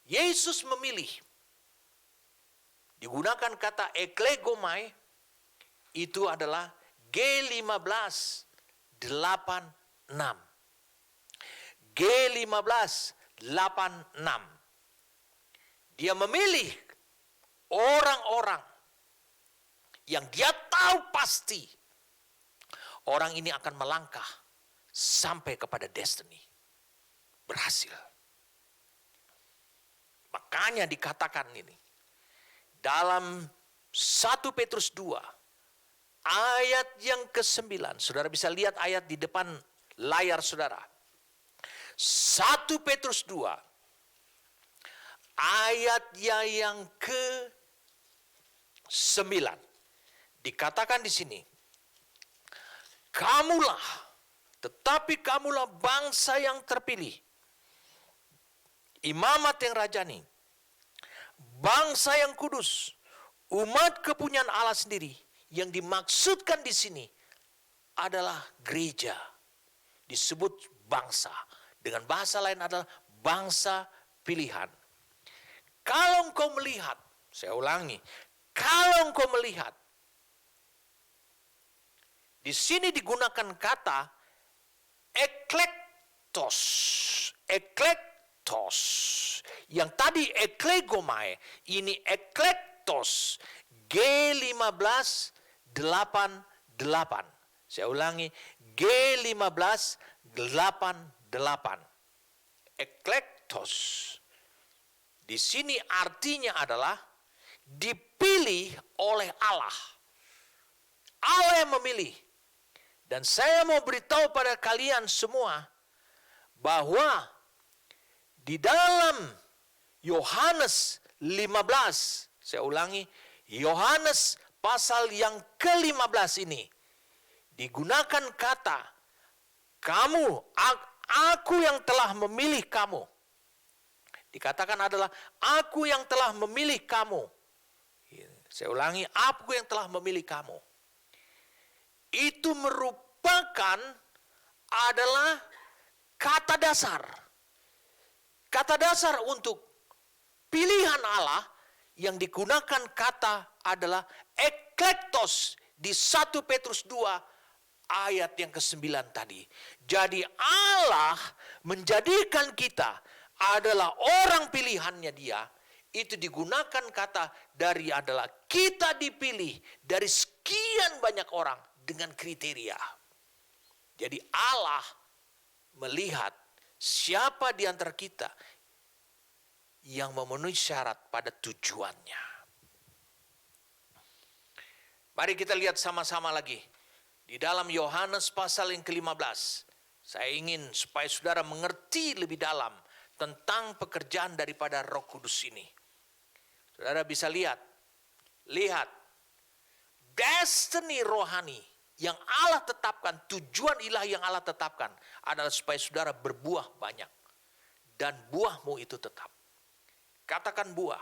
Yesus memilih. Digunakan kata eklegomai, itu adalah G1586. G1586. Dia memilih orang-orang yang dia tahu pasti orang ini akan melangkah sampai kepada destiny. Berhasil. Makanya dikatakan ini. Dalam 1 Petrus 2, ayat yang ke-9. Saudara bisa lihat ayat di depan layar saudara. 1 Petrus 2, ayatnya yang ke-9. Dikatakan di sini, tetapi kamulah bangsa yang terpilih, imamat yang rajani, bangsa yang kudus, umat kepunyaan Allah sendiri. Yang dimaksudkan di sini adalah gereja. Disebut bangsa. Dengan bahasa lain adalah bangsa pilihan. Kalau engkau melihat, saya ulangi, kalau engkau melihat, di sini digunakan kata eklektos. Eklektos. Yang tadi eklegomai, ini eklektos. G1588. Saya ulangi, G1588. Eklektos. Di sini artinya adalah dipilih oleh Allah. Allah yang memilih. Dan saya mau beritahu pada kalian semua bahwa di dalam Yohanes 15, saya ulangi, Yohanes pasal yang ke-15 ini digunakan kata aku yang telah memilih kamu. Dikatakan adalah aku yang telah memilih kamu. Saya ulangi, aku yang telah memilih kamu. Itu merupakan adalah kata dasar. Kata dasar untuk pilihan Allah yang digunakan kata adalah eklektos di 1 Petrus 2 ayat yang ke-9 tadi. Jadi Allah menjadikan kita adalah orang pilihannya dia. Itu digunakan kata dari adalah kita dipilih dari sekian banyak orang dengan kriteria. Jadi Allah melihat siapa di antara kita yang memenuhi syarat pada tujuannya. Mari kita lihat sama-sama lagi. Di dalam Yohanes pasal yang ke-15. Saya ingin supaya saudara mengerti lebih dalam tentang pekerjaan daripada Roh Kudus ini. Saudara bisa lihat. Destiny rohani yang Allah tetapkan, tujuan ilahi yang Allah tetapkan adalah supaya saudara berbuah banyak. Dan buahmu itu tetap. Katakan buah.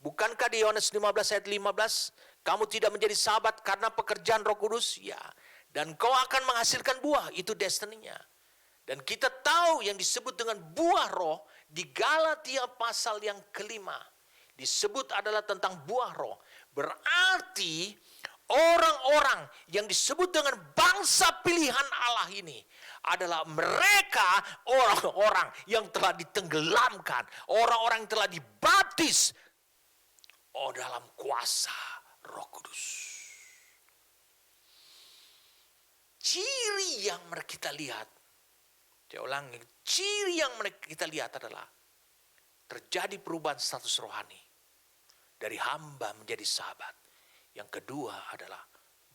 Bukankah di Yohanes 15 ayat 15, kamu tidak menjadi sahabat karena pekerjaan Roh Kudus? Ya. Dan kau akan menghasilkan buah, itu destiny-nya. Dan kita tahu yang disebut dengan buah roh di Galatia pasal yang ke-5. Disebut adalah tentang buah roh. Berarti orang-orang yang disebut dengan bangsa pilihan Allah ini adalah mereka orang-orang yang telah ditenggelamkan, orang-orang yang telah dibaptis dalam kuasa Roh Kudus. Ciri yang kita lihat, saya ulangi, ciri yang kita lihat adalah terjadi perubahan status rohani dari hamba menjadi sahabat. Yang kedua adalah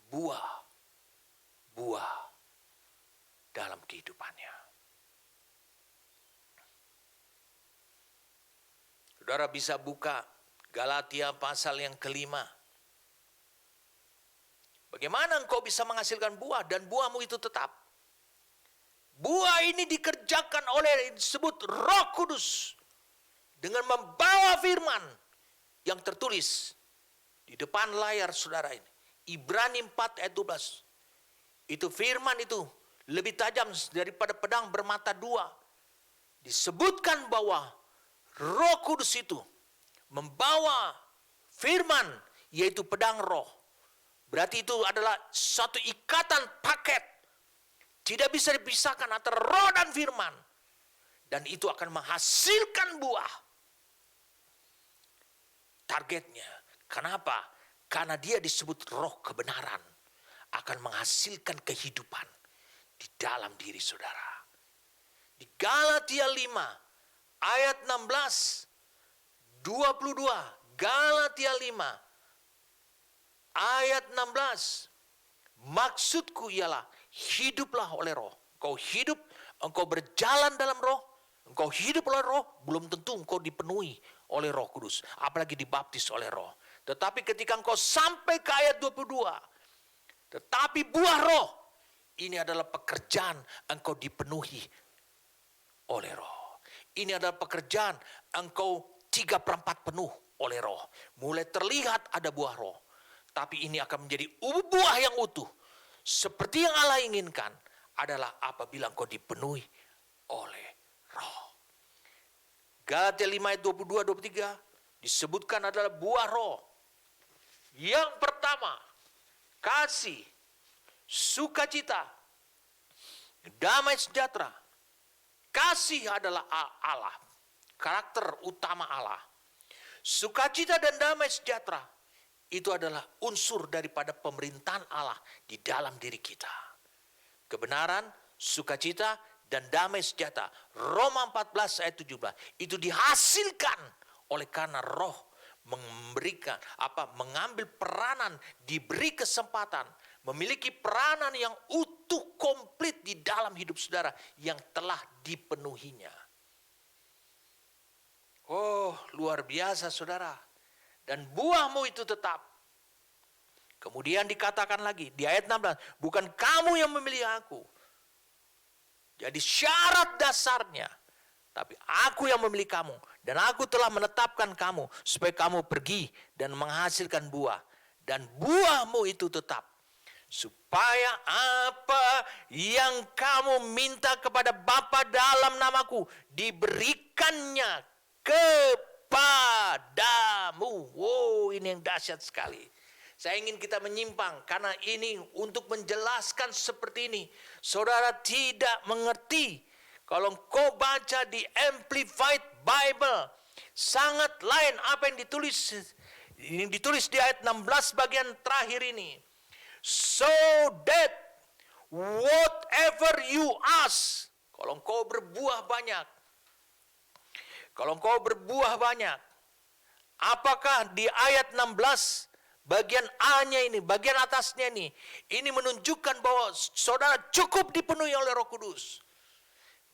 buah dalam kehidupannya. Saudara bisa buka Galatia pasal yang kelima. Bagaimana engkau bisa menghasilkan buah dan buahmu itu tetap? Buah ini dikerjakan oleh disebut Roh Kudus dengan membawa firman yang tertulis di depan layar saudara ini. Ibrani 4 ayat 12. Itu firman itu lebih tajam daripada pedang bermata dua. Disebutkan bahwa Roh Kudus itu membawa firman, yaitu pedang roh. Berarti itu adalah satu ikatan paket. Tidak bisa dipisahkan antara roh dan firman. Dan itu akan menghasilkan buah. Targetnya. Kenapa? Karena dia disebut roh kebenaran. Akan menghasilkan kehidupan di dalam diri saudara. Di Galatia 5 ayat 16, 22. Galatia 5 ayat 16. Maksudku ialah hiduplah oleh roh. Engkau hidup, engkau berjalan dalam roh, engkau hidup oleh roh, belum tentu engkau dipenuhi oleh Roh Kudus, apalagi dibaptis oleh roh. Tetapi ketika engkau sampai ke ayat 22, tetapi buah roh, ini adalah pekerjaan engkau dipenuhi oleh roh. Ini adalah pekerjaan engkau 3/4 penuh oleh roh. Mulai terlihat ada buah roh. Tapi ini akan menjadi buah yang utuh. Seperti yang Allah inginkan adalah apabila engkau dipenuhi oleh roh. Galatia 5 ayat 22-23 disebutkan adalah buah roh. Yang pertama, kasih, sukacita, damai sejahtera. Kasih adalah Allah, karakter utama Allah. Sukacita dan damai sejahtera itu adalah unsur daripada pemerintahan Allah di dalam diri kita. Kebenaran, sukacita, dan damai sejahtera. Roma 14 ayat 17. Itu dihasilkan oleh karena roh memberikan mengambil peranan, diberi kesempatan, memiliki peranan yang utuh komplit di dalam hidup saudara yang telah dipenuhinya. Oh, luar biasa saudara. Dan buahmu itu tetap. Kemudian dikatakan lagi di ayat 16, bukan kamu yang memilih aku. Jadi syarat dasarnya, tapi aku yang memilih kamu. Dan aku telah menetapkan kamu supaya kamu pergi dan menghasilkan buah. Dan buahmu itu tetap. Supaya apa yang kamu minta kepada Bapa dalam namaku diberikannya kepadamu. Wow, ini yang dahsyat sekali. Saya ingin kita menyimpang karena ini untuk menjelaskan seperti ini. Saudara tidak mengerti. Kalau engkau baca di Amplified Bible, sangat lain apa yang ditulis di ayat 16 bagian terakhir ini. So that whatever you ask, kalau engkau berbuah banyak, apakah di ayat 16 bagian A-nya ini, bagian atasnya ini menunjukkan bahwa saudara cukup dipenuhi oleh Roh Kudus.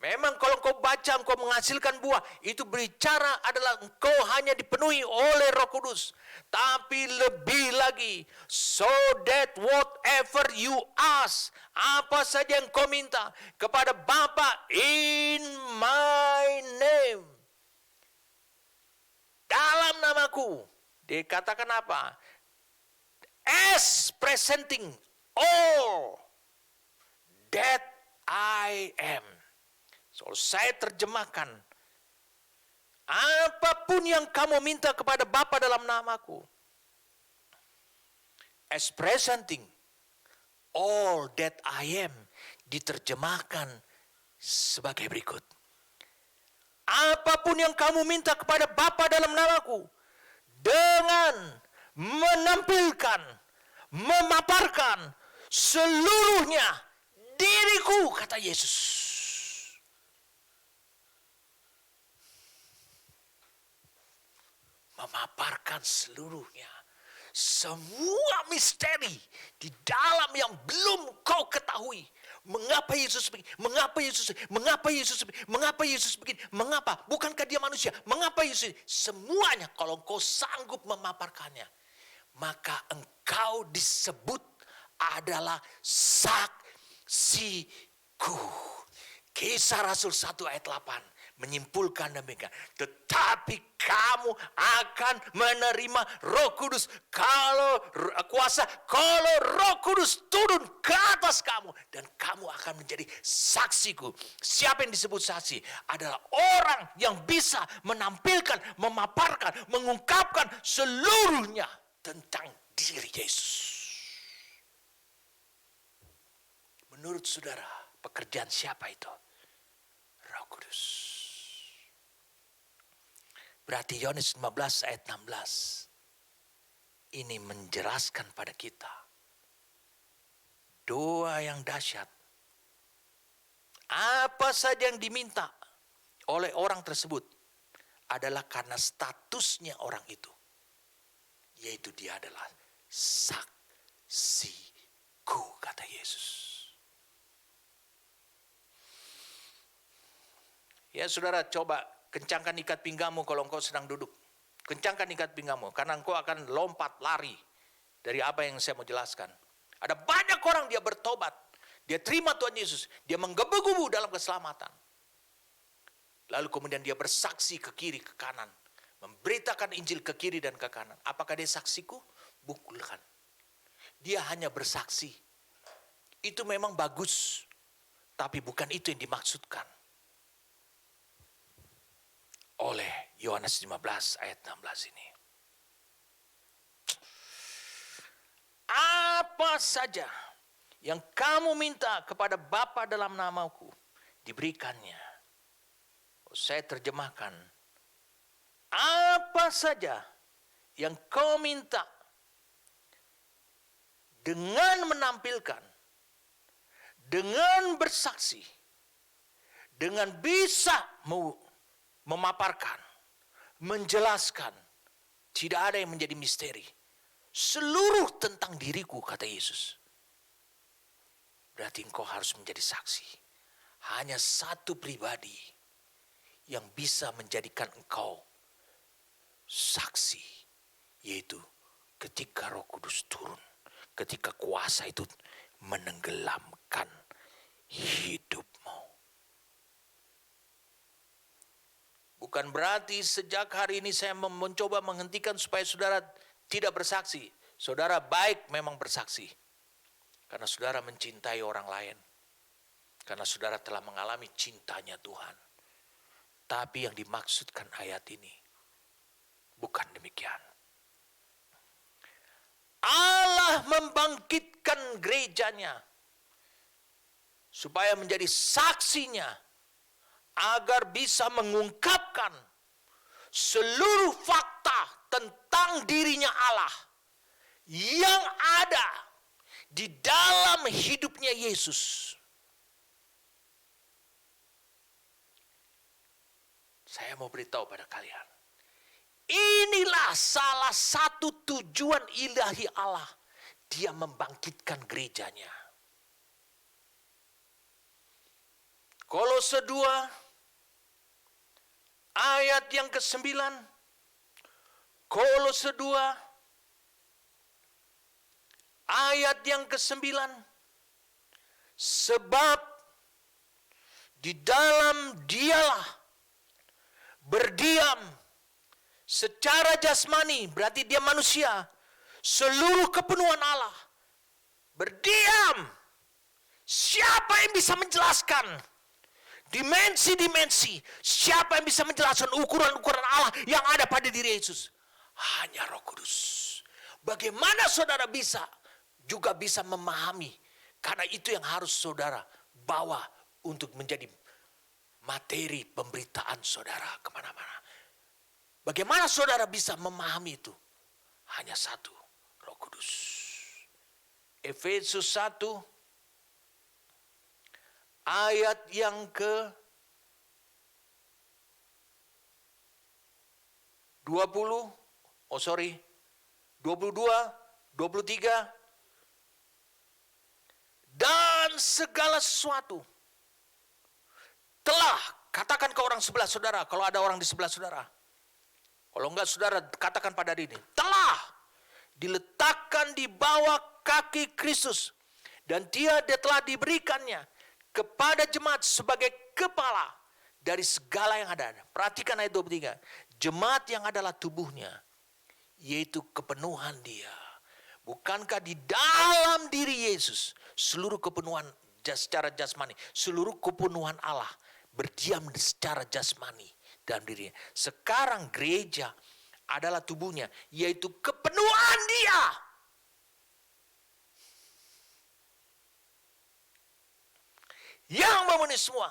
Memang kalau engkau baca, engkau menghasilkan buah, itu berbicara adalah engkau hanya dipenuhi oleh Roh Kudus. Tapi lebih lagi, so that whatever you ask, apa saja yang kau minta kepada Bapa in my name, dalam namaku, dikatakan apa? As presenting all that I am. So, saya terjemahkan, apapun yang kamu minta kepada Bapa dalam namaku, as presenting all that I am, diterjemahkan sebagai berikut. Apapun yang kamu minta kepada Bapa dalam namaku, dengan menampilkan, memaparkan seluruhnya diriku, kata Yesus. Memaparkan seluruhnya. Semua misteri di dalam yang belum kau ketahui. Mengapa Yesus begini? Mengapa Yesus? Mengapa Yesus? Mengapa Yesus begini? Mengapa? Bukankah dia manusia? Mengapa Yesus? Semuanya kalau kau sanggup memaparkannya, maka engkau disebut adalah saksiku. Kisah Rasul 1 ayat 8 menyimpulkan demikian. Tetapi kamu akan menerima Roh Kudus kalau Roh Kudus turun ke atas kamu, dan kamu akan menjadi saksiku. Siapa yang disebut saksi? Adalah orang yang bisa menampilkan, memaparkan, mengungkapkan seluruhnya tentang diri Yesus. Menurut saudara, pekerjaan siapa itu? Roh Kudus. Berarti Yohanes 15 ayat 16 ini menjelaskan pada kita doa yang dahsyat. Apa saja yang diminta oleh orang tersebut adalah karena statusnya orang itu, yaitu dia adalah saksiku, kata Yesus. Ya saudara, coba kencangkan ikat pinggangmu kalau engkau sedang duduk. Kencangkan ikat pinggangmu, karena engkau akan lompat lari dari apa yang saya mau jelaskan. Ada banyak orang dia bertobat, dia terima Tuhan Yesus, dia menggebu-gebu dalam keselamatan. Lalu kemudian dia bersaksi ke kiri, ke kanan, memberitakan Injil ke kiri dan ke kanan. Apakah dia saksiku? Bukan. Dia hanya bersaksi. Itu memang bagus, tapi bukan itu yang dimaksudkan oleh Yohanes 15 ayat 16 ini. Apa saja yang kamu minta kepada Bapa dalam namaku, diberikannya. Saya terjemahkan. Apa saja yang kau minta dengan menampilkan, dengan bersaksi, dengan bisa memaparkan, menjelaskan, tidak ada yang menjadi misteri. Seluruh tentang diriku, kata Yesus. Berarti engkau harus menjadi saksi. Hanya satu pribadi yang bisa menjadikan engkau saksi, yaitu ketika Roh Kudus turun, ketika kuasa itu menenggelamkan hidupmu. Bukan berarti sejak hari ini saya mencoba menghentikan supaya saudara tidak bersaksi. Saudara baik memang bersaksi, karena saudara mencintai orang lain, karena saudara telah mengalami cintanya Tuhan. Tapi yang dimaksudkan ayat ini bukan demikian. Allah membangkitkan gerejanya supaya menjadi saksinya, agar bisa mengungkapkan seluruh fakta tentang dirinya Allah yang ada di dalam hidupnya Yesus. Saya mau beritahu pada kalian, inilah salah satu tujuan ilahi Allah. Dia membangkitkan gerejanya. Kolose 2 ayat yang ke-9. Kolose 2 ayat yang ke-9. Sebab di dalam dialah berdiam secara jasmani, berarti dia manusia, seluruh kepenuhan Allah. Berdiam. Siapa yang bisa menjelaskan dimensi-dimensi? Siapa yang bisa menjelaskan ukuran-ukuran Allah yang ada pada diri Yesus? Hanya Roh Kudus. Bagaimana saudara juga bisa memahami? Karena itu yang harus saudara bawa untuk menjadi materi pemberitaan saudara kemana-mana. Bagaimana saudara bisa memahami itu? Hanya satu, Roh Kudus. Efesus 1 ayat yang ke 22, 23. Dan segala sesuatu telah, katakan ke orang sebelah saudara, kalau ada orang di sebelah saudara. Kalau enggak saudara, katakan pada diri, telah diletakkan di bawah kaki Kristus. Dan dia telah diberikannya kepada jemaat sebagai kepala dari segala yang ada. Perhatikan ayat 23. Jemaat yang adalah tubuhnya, yaitu kepenuhan dia. Bukankah di dalam diri Yesus seluruh kepenuhan secara jasmani, seluruh kepenuhan Allah berdiam secara jasmani dalam dirinya. Sekarang gereja adalah tubuhnya, yaitu kepenuhan dia. Yang memenuhi semua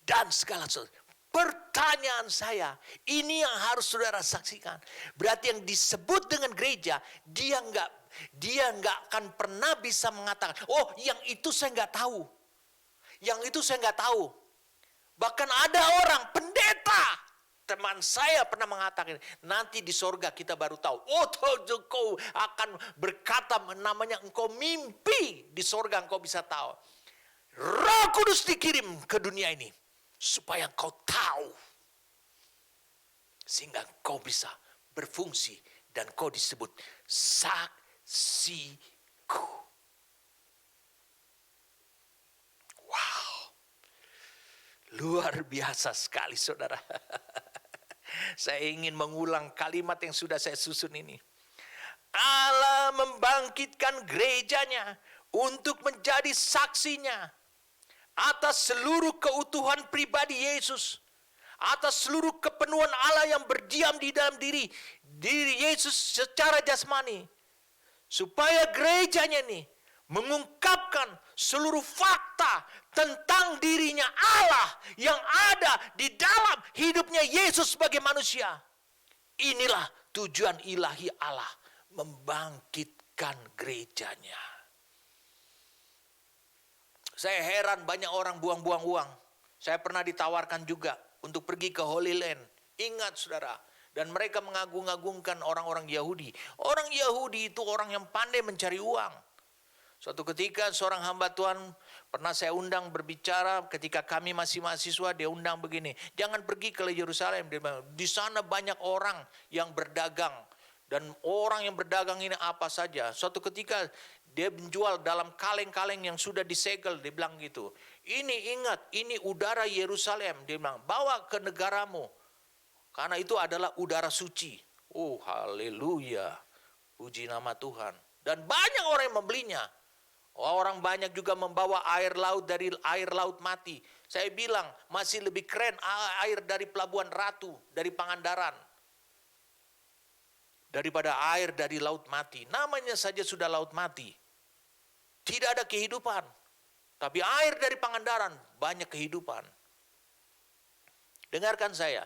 dan segala sesuatu. Pertanyaan saya, ini yang harus saudara saksikan. Berarti yang disebut dengan gereja, dia nggak akan pernah bisa mengatakan, oh yang itu saya nggak tahu. Yang itu saya nggak tahu. Bahkan ada orang, pendeta, teman saya pernah mengatakan, nanti di sorga kita baru tahu. Oh, engkau akan berkata, namanya engkau mimpi, di sorga engkau bisa tahu. Roh Kudus dikirim ke dunia ini, supaya engkau tahu. Sehingga engkau bisa berfungsi, dan kau disebut saksiku. Wow. Luar biasa sekali saudara. Saya ingin mengulang kalimat yang sudah saya susun ini. Allah membangkitkan gerejanya untuk menjadi saksinya atas seluruh keutuhan pribadi Yesus, atas seluruh kepenuhan Allah yang berdiam di dalam diri Yesus secara jasmani, supaya gerejanya ini mengungkapkan seluruh fakta tentang dirinya Allah yang ada di dalam hidupnya Yesus sebagai manusia. Inilah tujuan ilahi Allah membangkitkan gerejanya. Saya heran banyak orang buang-buang uang. Saya pernah ditawarkan juga untuk pergi ke Holy Land. Ingat saudara, dan mereka mengagung-agungkan orang-orang Yahudi. Orang Yahudi itu orang yang pandai mencari uang. Suatu ketika seorang hamba Tuhan pernah saya undang berbicara ketika kami masih mahasiswa, dia undang begini, jangan pergi ke Yerusalem. Dia bilang, di sana banyak orang yang berdagang. Dan orang yang berdagang ini apa saja. Suatu ketika dia menjual dalam kaleng-kaleng yang sudah disegel, dia bilang gitu. Ini ingat, ini udara Yerusalem. Dia bilang, bawa ke negaramu. Karena itu adalah udara suci. Oh haleluya. Puji nama Tuhan. Dan banyak orang yang membelinya. Orang banyak juga membawa air laut dari air laut mati. Saya bilang masih lebih keren air dari Pelabuhan Ratu, dari Pangandaran. Daripada air dari laut mati. Namanya saja sudah laut mati. Tidak ada kehidupan. Tapi air dari Pangandaran banyak kehidupan. Dengarkan saya.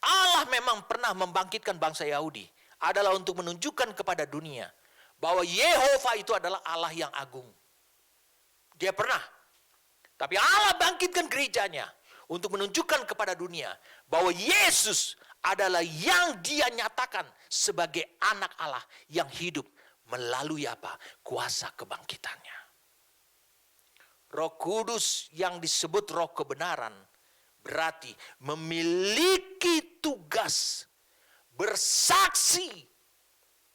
Allah memang pernah membangkitkan bangsa Yahudi. Adalah untuk menunjukkan kepada dunia. Bahwa Yehova itu adalah Allah yang agung. Dia pernah. Tapi Allah bangkitkan gerejanya. Untuk menunjukkan kepada dunia. Bahwa Yesus adalah yang dia nyatakan sebagai anak Allah yang hidup melalui apa? Kuasa kebangkitannya. Roh Kudus yang disebut roh kebenaran berarti memiliki tugas bersaksi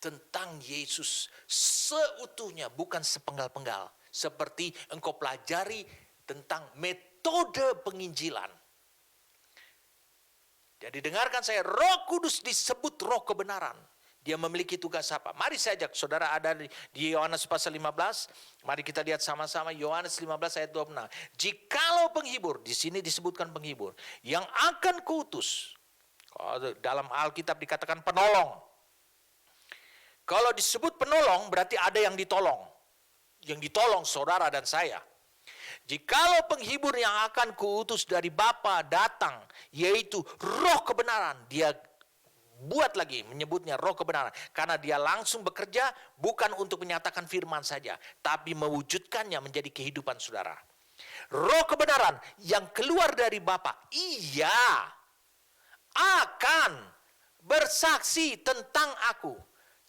tentang Yesus seutuhnya, bukan sepenggal-penggal. Seperti engkau pelajari tentang metode penginjilan. Jadi dengarkan saya, Roh Kudus disebut roh kebenaran. Dia memiliki tugas apa? Mari saya ajak saudara ada di Yohanes pasal 15. Mari kita lihat sama-sama Yohanes 15 ayat 26. Jikalau penghibur, di sini disebutkan penghibur, yang akan kuutus. Dalam Alkitab dikatakan penolong. Kalau disebut penolong berarti ada yang ditolong. Yang ditolong saudara dan saya. Jikalau penghibur yang akan kuutus dari Bapa datang, yaitu roh kebenaran, dia buat lagi menyebutnya roh kebenaran. Karena dia langsung bekerja bukan untuk menyatakan firman saja, tapi mewujudkannya menjadi kehidupan saudara. Roh kebenaran yang keluar dari Bapa, ia akan bersaksi tentang aku.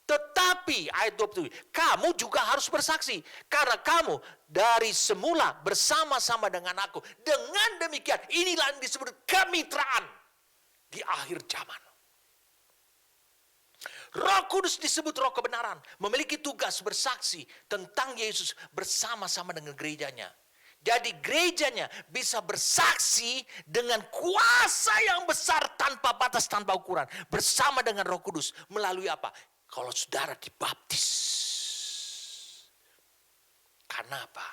Tetapi ayat 27, kamu juga harus bersaksi karena kamu dari semula bersama-sama dengan aku. Dengan demikian inilah yang disebut kemitraan di akhir zaman. Roh Kudus disebut roh kebenaran, memiliki tugas bersaksi tentang Yesus bersama-sama dengan gerejanya. Jadi gerejanya bisa bersaksi dengan kuasa yang besar tanpa batas, tanpa ukuran. Bersama dengan Roh Kudus. Melalui apa? Kalau saudara dibaptis. Karena apa?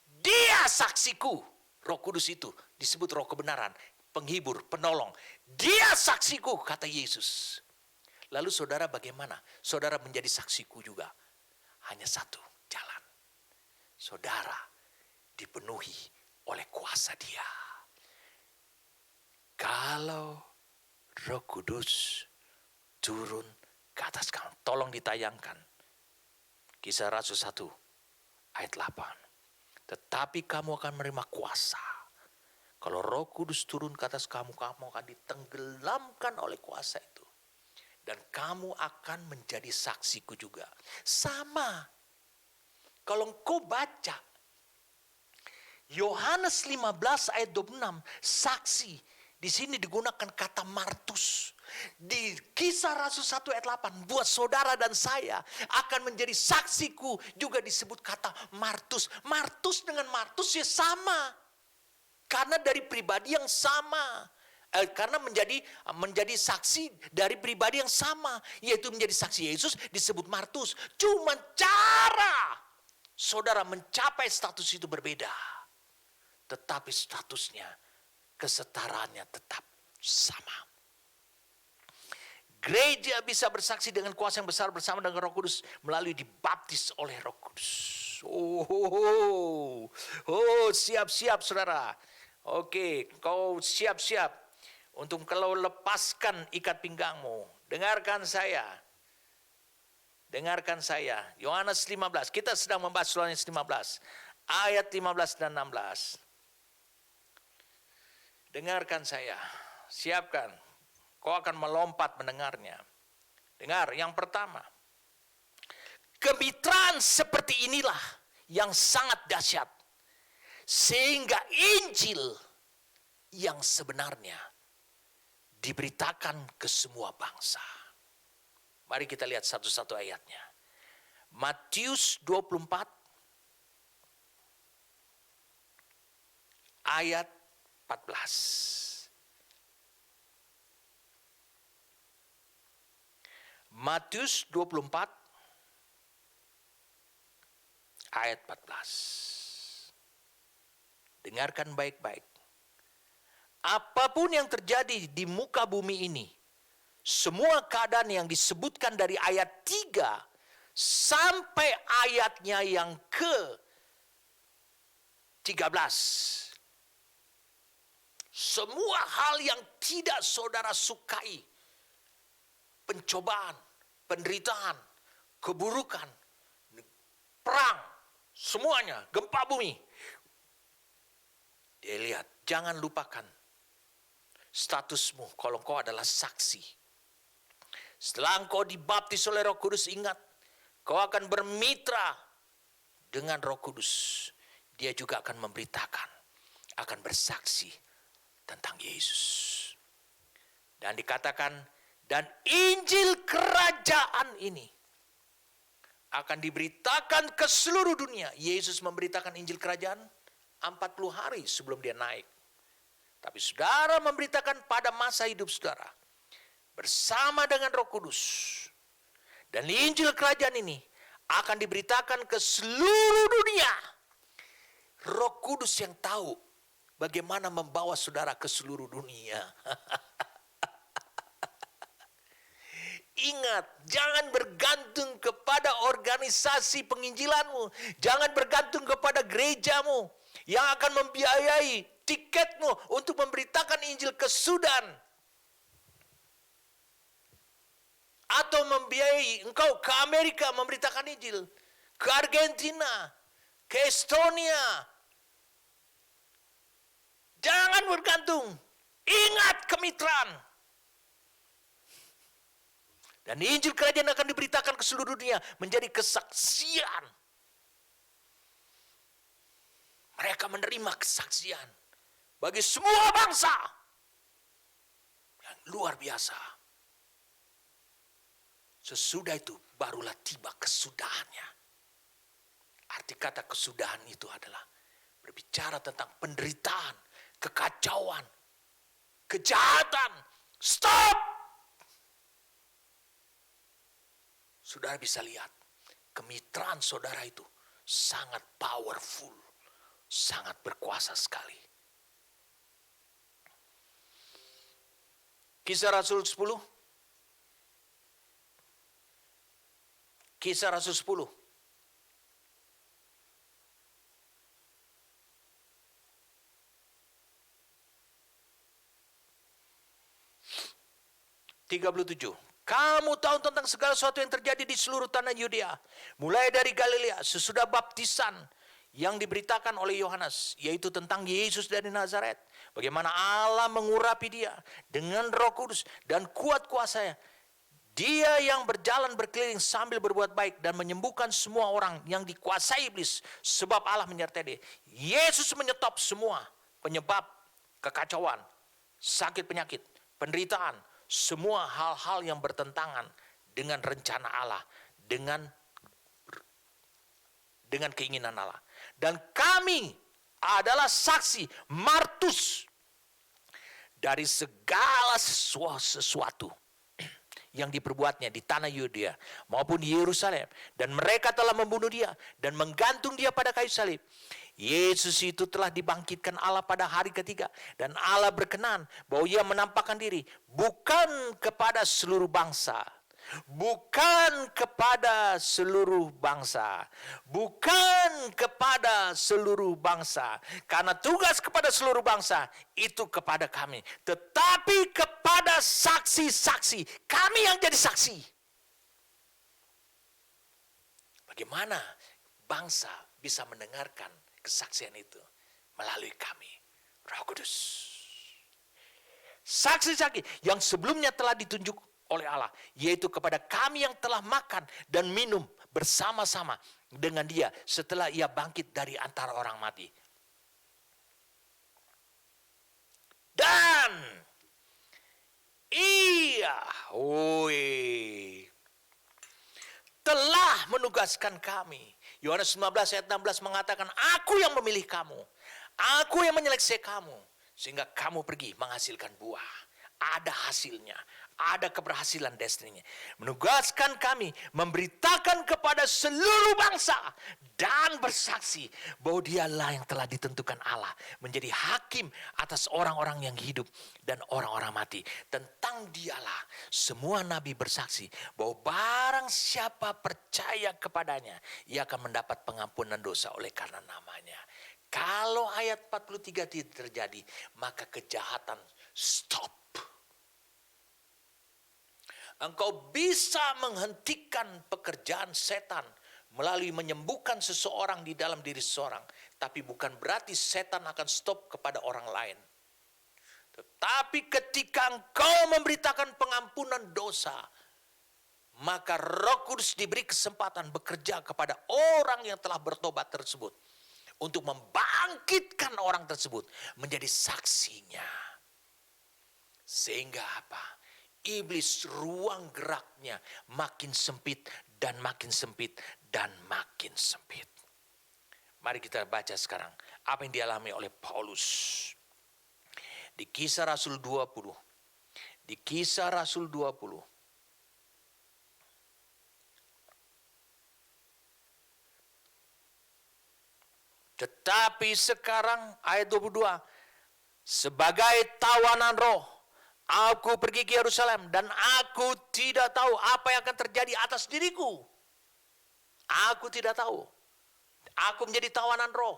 Dia saksiku. Roh Kudus itu disebut roh kebenaran. Penghibur, penolong. Dia saksiku, kata Yesus. Lalu saudara bagaimana? Saudara menjadi saksiku juga. Hanya satu jalan. Saudara dipenuhi oleh kuasa Dia. Kalau Roh Kudus turun ke atas kamu, tolong ditayangkan Kisah Rasul 1 ayat 8. Tetapi kamu akan menerima kuasa. Kalau Roh Kudus turun ke atas kamu, kamu akan ditenggelamkan oleh kuasa itu. Dan kamu akan menjadi saksiku juga. Sama. Kalau engkau baca Yohanes 15 ayat 26, saksi. Di sini digunakan kata martus. Di Kisah Rasul 1 ayat 8, buat saudara dan saya akan menjadi saksiku juga disebut kata martus. Martus dengan martus ya sama. Karena dari pribadi yang sama. Karena menjadi saksi dari pribadi yang sama. Yaitu menjadi saksi Yesus disebut martus. Cuma cara saudara mencapai status itu berbeda. Tetapi statusnya, kesetaraannya tetap sama. Gereja bisa bersaksi dengan kuasa yang besar bersama dengan Roh Kudus melalui dibaptis oleh Roh Kudus. Siap-siap saudara. Oke, kau siap-siap untuk kalau lepaskan ikat pinggangmu. Dengarkan saya. Yohanes 15. Kita sedang membahas Yohanes 15. Ayat 15 dan 16. Dengarkan saya, siapkan. Kau akan melompat mendengarnya. Dengar, yang pertama. Kemitraan seperti inilah yang sangat dahsyat. Sehingga Injil yang sebenarnya diberitakan ke semua bangsa. Mari kita lihat satu-satu ayatnya. Matius 24 ayat 14. Matius 24 ayat 14. Dengarkan baik-baik. Apapun yang terjadi di muka bumi ini, semua keadaan yang disebutkan dari ayat 3 sampai ayatnya yang ke-13. Semua hal yang tidak saudara sukai, pencobaan, penderitaan, keburukan, perang, semuanya, gempa bumi. Dia lihat, jangan lupakan statusmu kalau kau adalah saksi. Setelah engkau dibaptis oleh Roh Kudus, ingat, kau akan bermitra dengan Roh Kudus. Dia juga akan memberitakan, akan bersaksi tentang Yesus. Dan dikatakan, dan Injil kerajaan ini akan diberitakan ke seluruh dunia. Yesus memberitakan Injil kerajaan 40 hari sebelum dia naik. Tapi saudara memberitakan pada masa hidup saudara. Bersama dengan Roh Kudus. Dan Injil kerajaan ini akan diberitakan ke seluruh dunia. Roh Kudus yang tahu bagaimana membawa saudara ke seluruh dunia. Ingat, jangan bergantung kepada organisasi penginjilanmu. Jangan bergantung kepada gerejamu yang akan membiayai tiketmu untuk memberitakan Injil ke Sudan. atau membiayai engkau ke Amerika memberitakan Injil, ke Argentina, ke Estonia. Jangan bergantung. Ingat kemitraan. Dan Injil Kerajaan akan diberitakan ke seluruh dunia menjadi kesaksian. Mereka menerima kesaksian bagi semua bangsa yang luar biasa. Sesudah itu barulah tiba kesudahannya. Arti kata kesudahan itu adalah berbicara tentang penderitaan, kekacauan, kejahatan. Stop! Saudara bisa lihat, kemitraan saudara itu sangat powerful, sangat berkuasa sekali. Kisah Rasul 10. Kisah Rasul 10. Kamu tahu tentang segala sesuatu yang terjadi di seluruh tanah Yudea, mulai dari Galilea sesudah baptisan yang diberitakan oleh Yohanes, yaitu tentang Yesus dari Nazaret, bagaimana Allah mengurapi dia dengan Roh Kudus dan kuat kuasanya. Dia yang berjalan berkeliling sambil berbuat baik dan menyembuhkan semua orang yang dikuasai iblis, sebab Allah menyertai dia. Yesus menyetop semua penyebab kekacauan, sakit penyakit, penderitaan, semua hal-hal yang bertentangan dengan rencana Allah, dengan keinginan Allah. Dan kami adalah saksi martus dari segala sesuatu yang diperbuatnya di tanah Yudea maupun di Yerusalem. Dan mereka telah membunuh dia dan menggantung dia pada kayu salib. Yesus itu telah dibangkitkan Allah pada hari ketiga. Dan Allah berkenan bahwa ia menampakkan diri bukan kepada seluruh bangsa. Bukan kepada seluruh bangsa. Bukan kepada seluruh bangsa. Karena tugas kepada seluruh bangsa itu kepada kami. Tetapi kepada saksi-saksi. Kami yang jadi saksi. Bagaimana bangsa bisa mendengarkan kesaksian itu? Melalui kami, Roh Kudus. Saksi-saksi yang sebelumnya telah ditunjuk oleh Allah, yaitu kepada kami yang telah makan dan minum bersama-sama dengan dia setelah ia bangkit dari antara orang mati. Dan ia telah menugaskan kami. Yohanes 15 ayat 16 mengatakan, aku yang memilih kamu, aku yang menyeleksi kamu, sehingga kamu pergi menghasilkan buah. Ada hasilnya, ada keberhasilan destininya. Menugaskan kami memberitakan kepada seluruh bangsa dan bersaksi bahwa dialah yang telah ditentukan Allah menjadi hakim atas orang-orang yang hidup dan orang-orang mati. Tentang dialah semua nabi bersaksi bahwa barang siapa percaya kepadanya, ia akan mendapat pengampunan dosa oleh karena namanya. Kalau ayat 43 tidak terjadi, maka kejahatan stop. Engkau bisa menghentikan pekerjaan setan melalui menyembuhkan seseorang di dalam diri seseorang. Tapi bukan berarti setan akan stop kepada orang lain. Tetapi ketika engkau memberitakan pengampunan dosa, maka Roh Kudus diberi kesempatan bekerja kepada orang yang telah bertobat tersebut. Untuk membangkitkan orang tersebut menjadi saksinya. Sehingga apa? Iblis ruang geraknya makin sempit dan makin sempit dan makin sempit. Mari kita baca sekarang apa yang dialami oleh Paulus. Di Kisah Rasul 20. Di Kisah Rasul 20. Tetapi sekarang ayat 22. Sebagai tawanan roh, aku pergi ke Yerusalem dan aku tidak tahu apa yang akan terjadi atas diriku. Aku tidak tahu. Aku menjadi tawanan roh.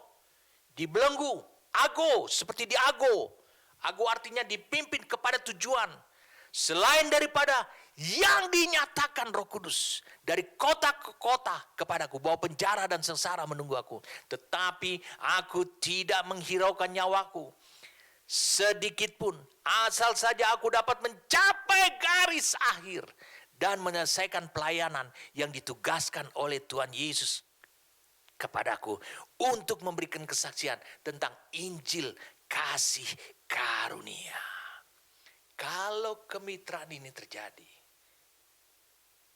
Dibelenggu. Ago, seperti di ago. Ago artinya dipimpin kepada tujuan. Selain daripada yang dinyatakan Roh Kudus dari kota ke kota kepadaku, bahwa penjara dan sengsara menunggu aku. Tetapi aku tidak menghiraukan nyawaku sedikit pun, asal saja aku dapat mencapai garis akhir dan menyelesaikan pelayanan yang ditugaskan oleh Tuhan Yesus kepadaku untuk memberikan kesaksian tentang Injil kasih karunia. Kalau kemitraan ini terjadi,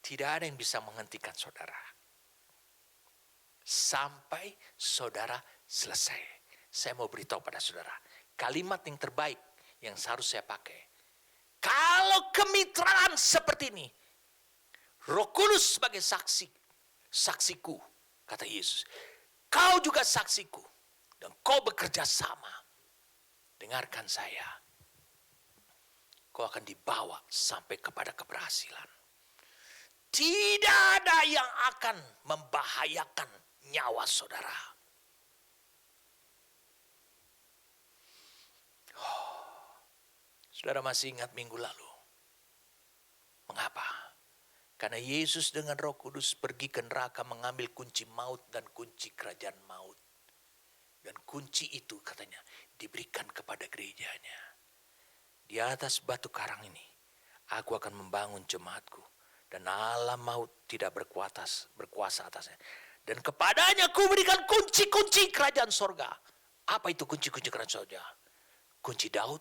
tidak ada yang bisa menghentikan saudara sampai saudara selesai. Saya mau beritahu pada saudara, kalimat yang terbaik yang harus saya pakai. Kalau kemitraan seperti ini, Roh Kudus sebagai saksiku, kata Yesus. Kau juga saksiku, dan kau bekerja sama. Dengarkan saya, kau akan dibawa sampai kepada keberhasilan. Tidak ada yang akan membahayakan nyawa saudara. Saudara masih ingat minggu lalu? Mengapa? Karena Yesus dengan Roh Kudus pergi ke neraka mengambil kunci maut dan kunci kerajaan maut. Dan kunci itu katanya diberikan kepada gerejanya. Di atas batu karang ini, aku akan membangun jemaatku. Dan alam maut tidak berkuasa atasnya. Dan kepadanya ku berikan kunci-kunci kerajaan sorga. Apa itu kunci-kunci kerajaan sorga? Kunci Daud,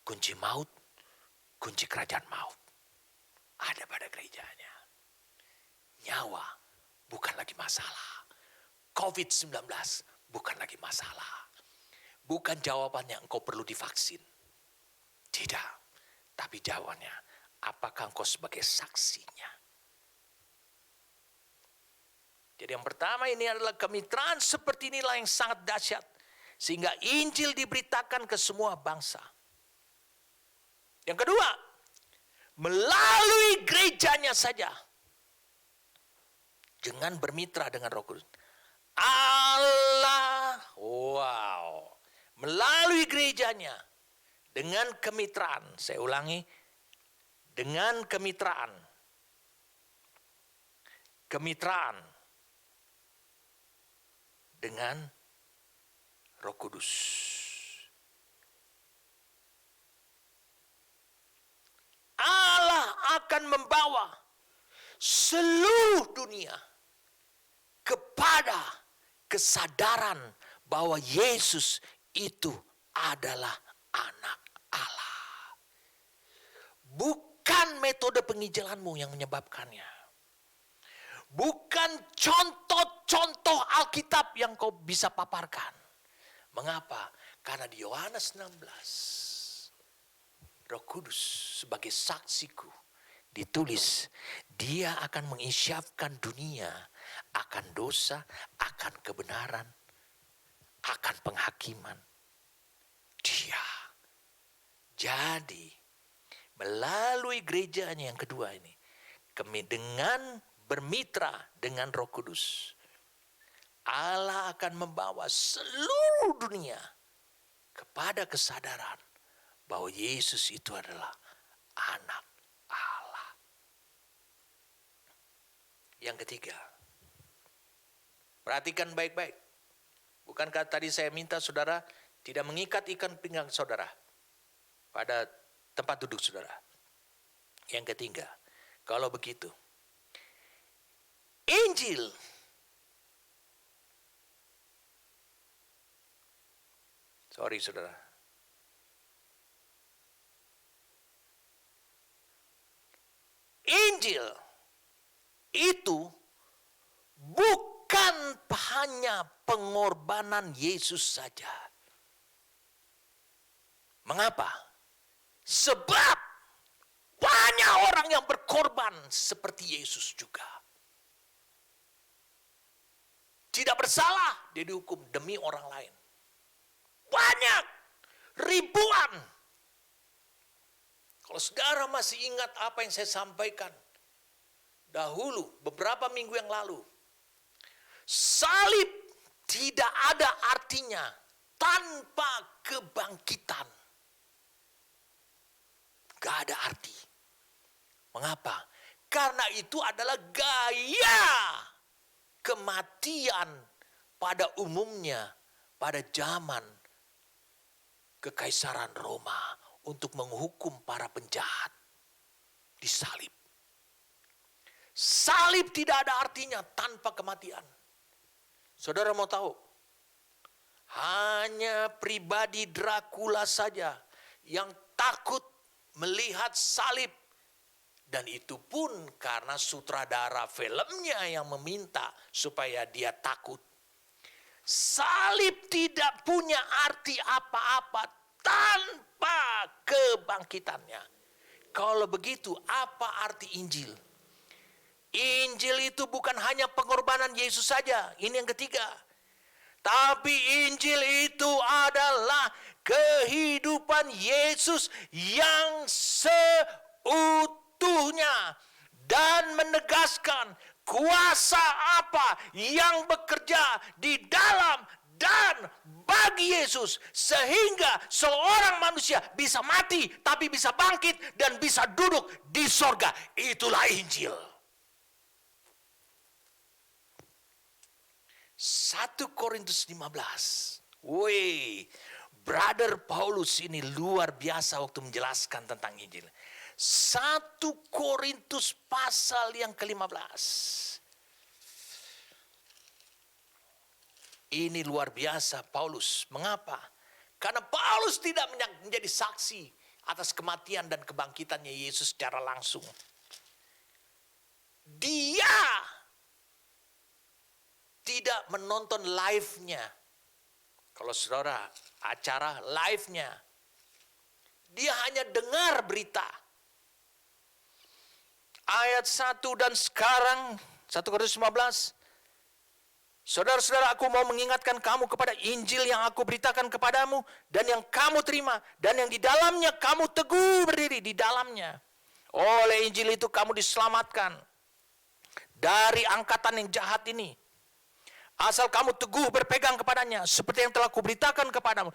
kunci maut, kunci kerajaan maut. Ada pada gerejanya. Nyawa bukan lagi masalah. COVID-19 bukan lagi masalah. Bukan jawabannya engkau perlu divaksin. Tidak. Tapi jawabannya, apakah engkau sebagai saksinya? Jadi yang pertama ini adalah kemitraan seperti inilah yang sangat dahsyat. Sehingga Injil diberitakan ke semua bangsa. Yang kedua, melalui gerejanya saja. Dengan bermitra dengan Roh Kudus. Allah, wow. Melalui gerejanya. Dengan kemitraan, saya ulangi. Dengan kemitraan. Kemitraan. Dengan Roh Kudus. Allah akan membawa seluruh dunia kepada kesadaran bahwa Yesus itu adalah anak Allah. Bukan metode penginjilanmu yang menyebabkannya. Bukan contoh-contoh Alkitab yang kau bisa paparkan. Mengapa? Karena di Yohanes 16, Roh Kudus sebagai saksiku ditulis, dia akan mengisyafkan dunia akan dosa, akan kebenaran, akan penghakiman. Dia. Jadi, melalui gerejanya yang kedua ini, kami dengan bermitra dengan Roh Kudus, Allah akan membawa seluruh dunia kepada kesadaran bahwa Yesus itu adalah anak Allah. Yang ketiga, perhatikan baik-baik. Bukankah tadi saya minta saudara tidak mengikat ikan pinggang saudara pada tempat duduk saudara? Yang ketiga, kalau begitu, Injil saudara. Injil itu bukan hanya pengorbanan Yesus saja. Mengapa? Sebab banyak orang yang berkorban seperti Yesus juga. Tidak bersalah, dia dihukum demi orang lain. Banyak, ribuan. Kalau saudara masih ingat apa yang saya sampaikan dahulu, beberapa minggu yang lalu. Salib tidak ada artinya tanpa kebangkitan. Gak ada arti. Mengapa? Karena itu adalah gaya kematian pada umumnya pada zaman Kekaisaran Roma untuk menghukum para penjahat. Disalib. Salib tidak ada artinya tanpa kematian. Saudara mau tahu? Hanya pribadi Dracula saja yang takut melihat salib. Dan itu pun karena sutradara filmnya yang meminta supaya dia takut. Salib tidak punya arti apa-apa tanpa kebangkitannya. Kalau begitu, apa arti Injil? Injil itu bukan hanya pengorbanan Yesus saja. Ini yang ketiga. Tapi Injil itu adalah kehidupan Yesus yang seutuhnya. Dan menegaskan kuasa apa yang bekerja di dalam dan bagi Yesus. Sehingga seorang manusia bisa mati tapi bisa bangkit dan bisa duduk di sorga. Itulah Injil. 1 Korintus 15. Woi, Brother Paulus ini luar biasa waktu menjelaskan tentang Injil. 1 Korintus pasal yang ke-15. Ini luar biasa Paulus. Mengapa? Karena Paulus tidak menjadi saksi atas kematian dan kebangkitannya Yesus secara langsung. Dia tidak menonton live-nya. Kalau saudara, acara live-nya. Dia hanya dengar berita. Ayat 1 dan sekarang 1 Korintus 15. Saudara-saudara, aku mau mengingatkan kamu kepada Injil yang aku beritakan kepadamu dan yang kamu terima dan yang di dalamnya kamu teguh berdiri di dalamnya. Oleh Injil itu kamu diselamatkan dari angkatan yang jahat ini. Asal kamu teguh berpegang kepadanya seperti yang telah kuberitakan kepadamu.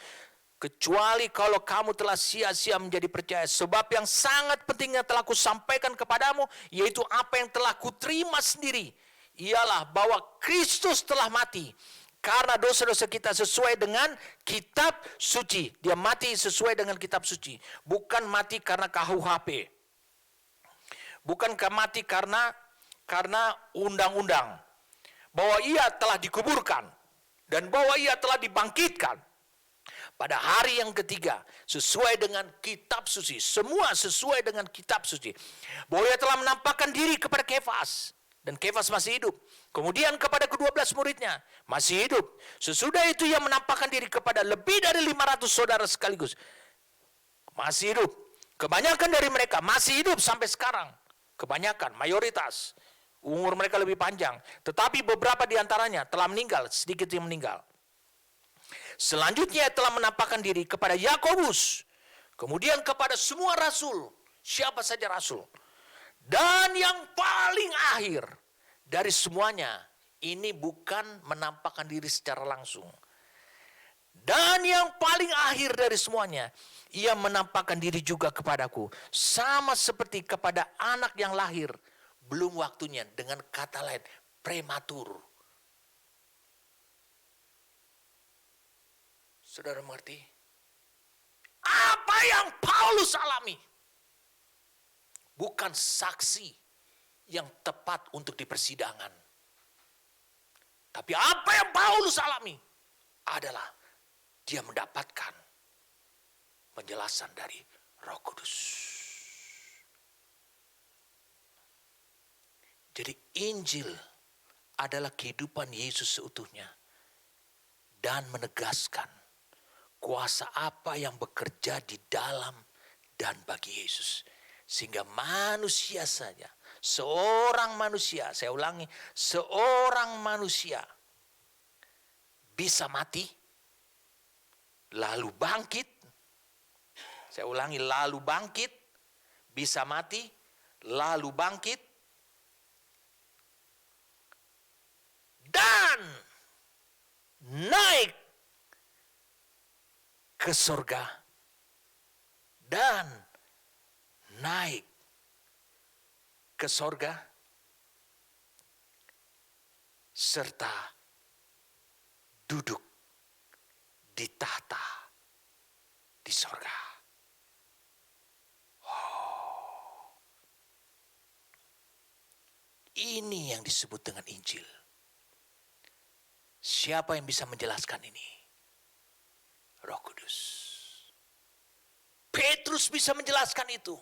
Kecuali kalau kamu telah sia-sia menjadi percaya. Sebab yang sangat pentingnya telah kusampaikan kepadamu, yaitu apa yang telah kuterima sendiri. Ialah bahwa Kristus telah mati karena dosa-dosa kita sesuai dengan kitab suci. Dia mati sesuai dengan kitab suci. Bukan mati karena KUHP. Bukan mati karena undang-undang. Bahwa ia telah dikuburkan. Dan bahwa ia telah dibangkitkan. Pada hari yang ketiga, sesuai dengan kitab suci. Semua sesuai dengan kitab suci. Bahwa ia telah menampakkan diri kepada Kefas. Dan Kefas masih hidup. Kemudian kepada ke-12 muridnya. Masih hidup. Sesudah itu ia menampakkan diri kepada lebih dari 500 saudara sekaligus. Masih hidup. Kebanyakan dari mereka masih hidup sampai sekarang. Kebanyakan, mayoritas. Umur mereka lebih panjang. Tetapi beberapa di antaranya telah meninggal. Sedikit yang meninggal. Selanjutnya telah menampakkan diri kepada Yakobus. Kemudian kepada semua rasul. Siapa saja rasul. Dan yang paling akhir dari semuanya. Ini bukan menampakkan diri secara langsung. Dan yang paling akhir dari semuanya. Ia menampakkan diri juga kepadaku. Sama seperti kepada anak yang lahir. Belum waktunya. Dengan kata lain. Prematur. Saudara mengerti? Apa yang Paulus alami bukan saksi yang tepat untuk di persidangan. Tapi apa yang Paulus alami adalah dia mendapatkan penjelasan dari Roh Kudus. Jadi Injil adalah kehidupan Yesus seutuhnya dan menegaskan kuasa apa yang bekerja di dalam dan bagi Yesus. Sehingga manusia saja, seorang manusia, saya ulangi, seorang manusia bisa mati, lalu bangkit. Saya ulangi, lalu bangkit, bisa mati, lalu bangkit, dan naik ke surga dan naik ke sorga, serta duduk di tahta di sorga. Ini yang disebut dengan Injil. Siapa yang bisa menjelaskan ini? Roh Kudus. Petrus bisa menjelaskan itu.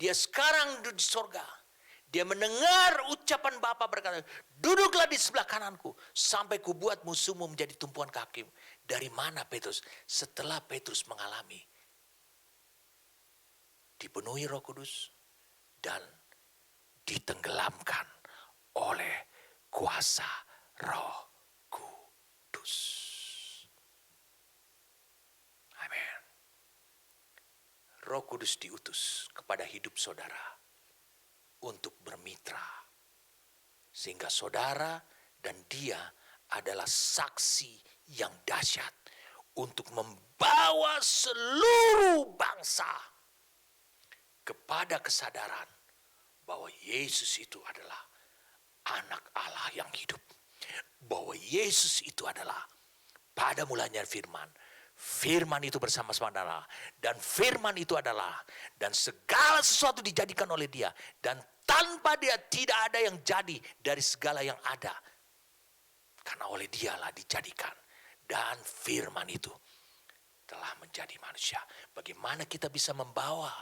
Dia sekarang duduk di sorga. Dia mendengar ucapan Bapa berkata, duduklah di sebelah kananku sampai kubuat musuhmu menjadi tumpuan kakimu. Dari mana Petrus? Setelah Petrus mengalami dipenuhi Roh Kudus dan ditenggelamkan oleh kuasa Roh Kudus. Amin. Roh Kudus diutus kepada hidup saudara untuk bermitra. Sehingga saudara dan dia adalah saksi yang dahsyat untuk membawa seluruh bangsa kepada kesadaran bahwa Yesus itu adalah anak Allah yang hidup. Bahwa Yesus itu adalah pada mulanya firman. Firman itu bersama-sama Allah. Dan firman itu adalah, dan segala sesuatu dijadikan oleh dia. Dan tanpa dia tidak ada yang jadi dari segala yang ada. Karena oleh dialah dijadikan. Dan firman itu telah menjadi manusia. Bagaimana kita bisa membawa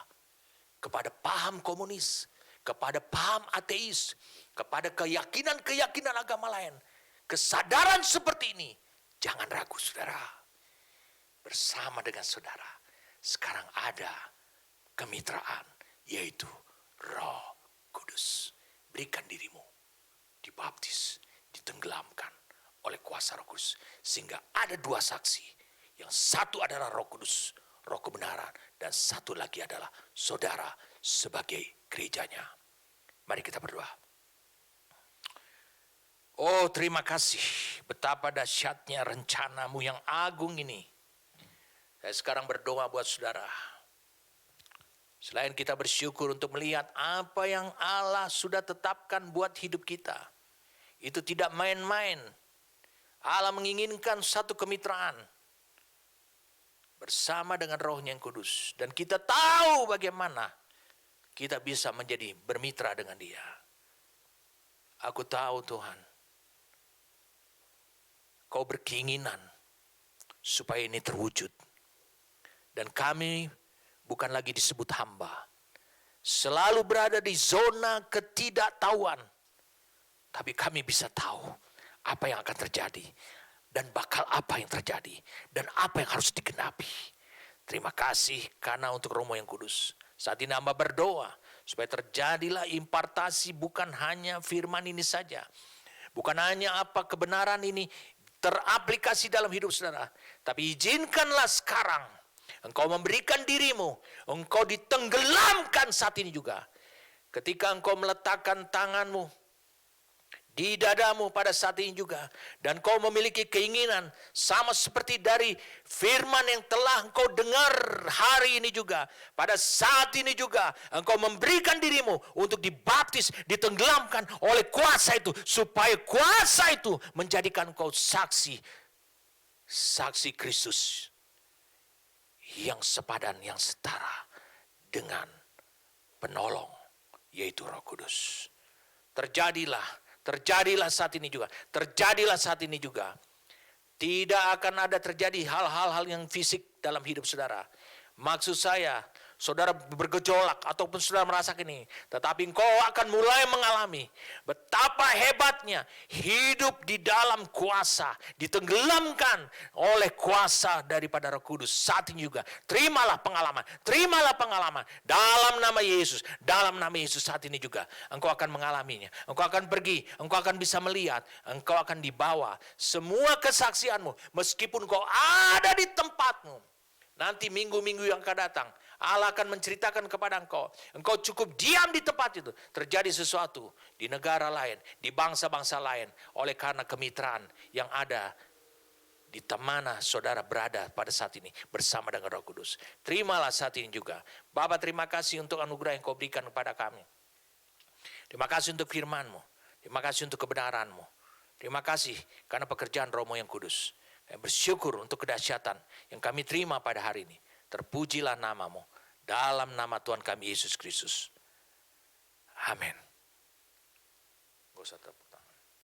kepada paham komunis, kepada paham ateis, kepada keyakinan-keyakinan agama lain. Kesadaran seperti ini, jangan ragu saudara. Bersama dengan saudara, sekarang ada kemitraan, yaitu Roh Kudus. Berikan dirimu, dibaptis, ditenggelamkan oleh kuasa Roh Kudus. Sehingga ada dua saksi. Yang satu adalah Roh Kudus, Roh kebenaran. Dan satu lagi adalah saudara sebagai gerejanya. Mari kita berdoa. Oh, terima kasih. Betapa dahsyatnya rencanamu yang agung ini. Saya sekarang berdoa buat saudara. Selain kita bersyukur untuk melihat apa yang Allah sudah tetapkan buat hidup kita. Itu tidak main-main. Allah menginginkan satu kemitraan bersama dengan Roh-Nya yang kudus. Dan kita tahu bagaimana kita bisa menjadi bermitra dengan Dia. Aku tahu Tuhan, Kau berkeinginan supaya ini terwujud. Dan kami bukan lagi disebut hamba. Selalu berada di zona ketidaktahuan. Tapi kami bisa tahu apa yang akan terjadi. Dan bakal apa yang terjadi. Dan apa yang harus digenapi. Terima kasih karena untuk Roh yang kudus. Saat ini hamba berdoa supaya terjadilah impartasi bukan hanya firman ini saja. Bukan hanya apa kebenaran ini teraplikasi dalam hidup saudara. Tapi izinkanlah sekarang Engkau memberikan dirimu, engkau ditenggelamkan saat ini juga. Ketika engkau meletakkan tanganmu di dadamu pada saat ini juga. Dan kau memiliki keinginan sama seperti dari firman yang telah engkau dengar hari ini juga. Pada saat ini juga engkau memberikan dirimu untuk dibaptis, ditenggelamkan oleh kuasa itu. Supaya kuasa itu menjadikan engkau saksi Kristus. Yang sepadan, yang setara dengan penolong, yaitu Roh Kudus. Terjadilah saat ini juga. Terjadilah saat ini juga. Tidak akan ada terjadi hal-hal yang fisik dalam hidup saudara. Maksud saya, saudara bergejolak ataupun saudara merasakan ini. Tetapi engkau akan mulai mengalami betapa hebatnya hidup di dalam kuasa. Ditenggelamkan oleh kuasa daripada Roh Kudus. Saat ini juga. Terimalah pengalaman. Terimalah pengalaman. Dalam nama Yesus. Dalam nama Yesus saat ini juga. Engkau akan mengalaminya. Engkau akan pergi. Engkau akan bisa melihat. Engkau akan dibawa. Semua kesaksianmu. Meskipun engkau ada di tempatmu. Nanti minggu-minggu yang akan datang, Allah akan menceritakan kepada engkau. Engkau cukup diam di tempat itu. Terjadi sesuatu di negara lain, di bangsa-bangsa lain. Oleh karena kemitraan yang ada di mana saudara berada pada saat ini. Bersama dengan Roh Kudus. Terimalah saat ini juga. Bapa, terima kasih untuk anugerah yang kau berikan kepada kami. Terima kasih untuk firman-Mu. Terima kasih untuk kebenaran-Mu. Terima kasih karena pekerjaan Romo yang kudus. Kami bersyukur untuk kedahsyatan yang kami terima pada hari ini. Terpujilah nama-Mu. Dalam nama Tuhan kami Yesus Kristus. Amin. Gak usah tepuk tangan.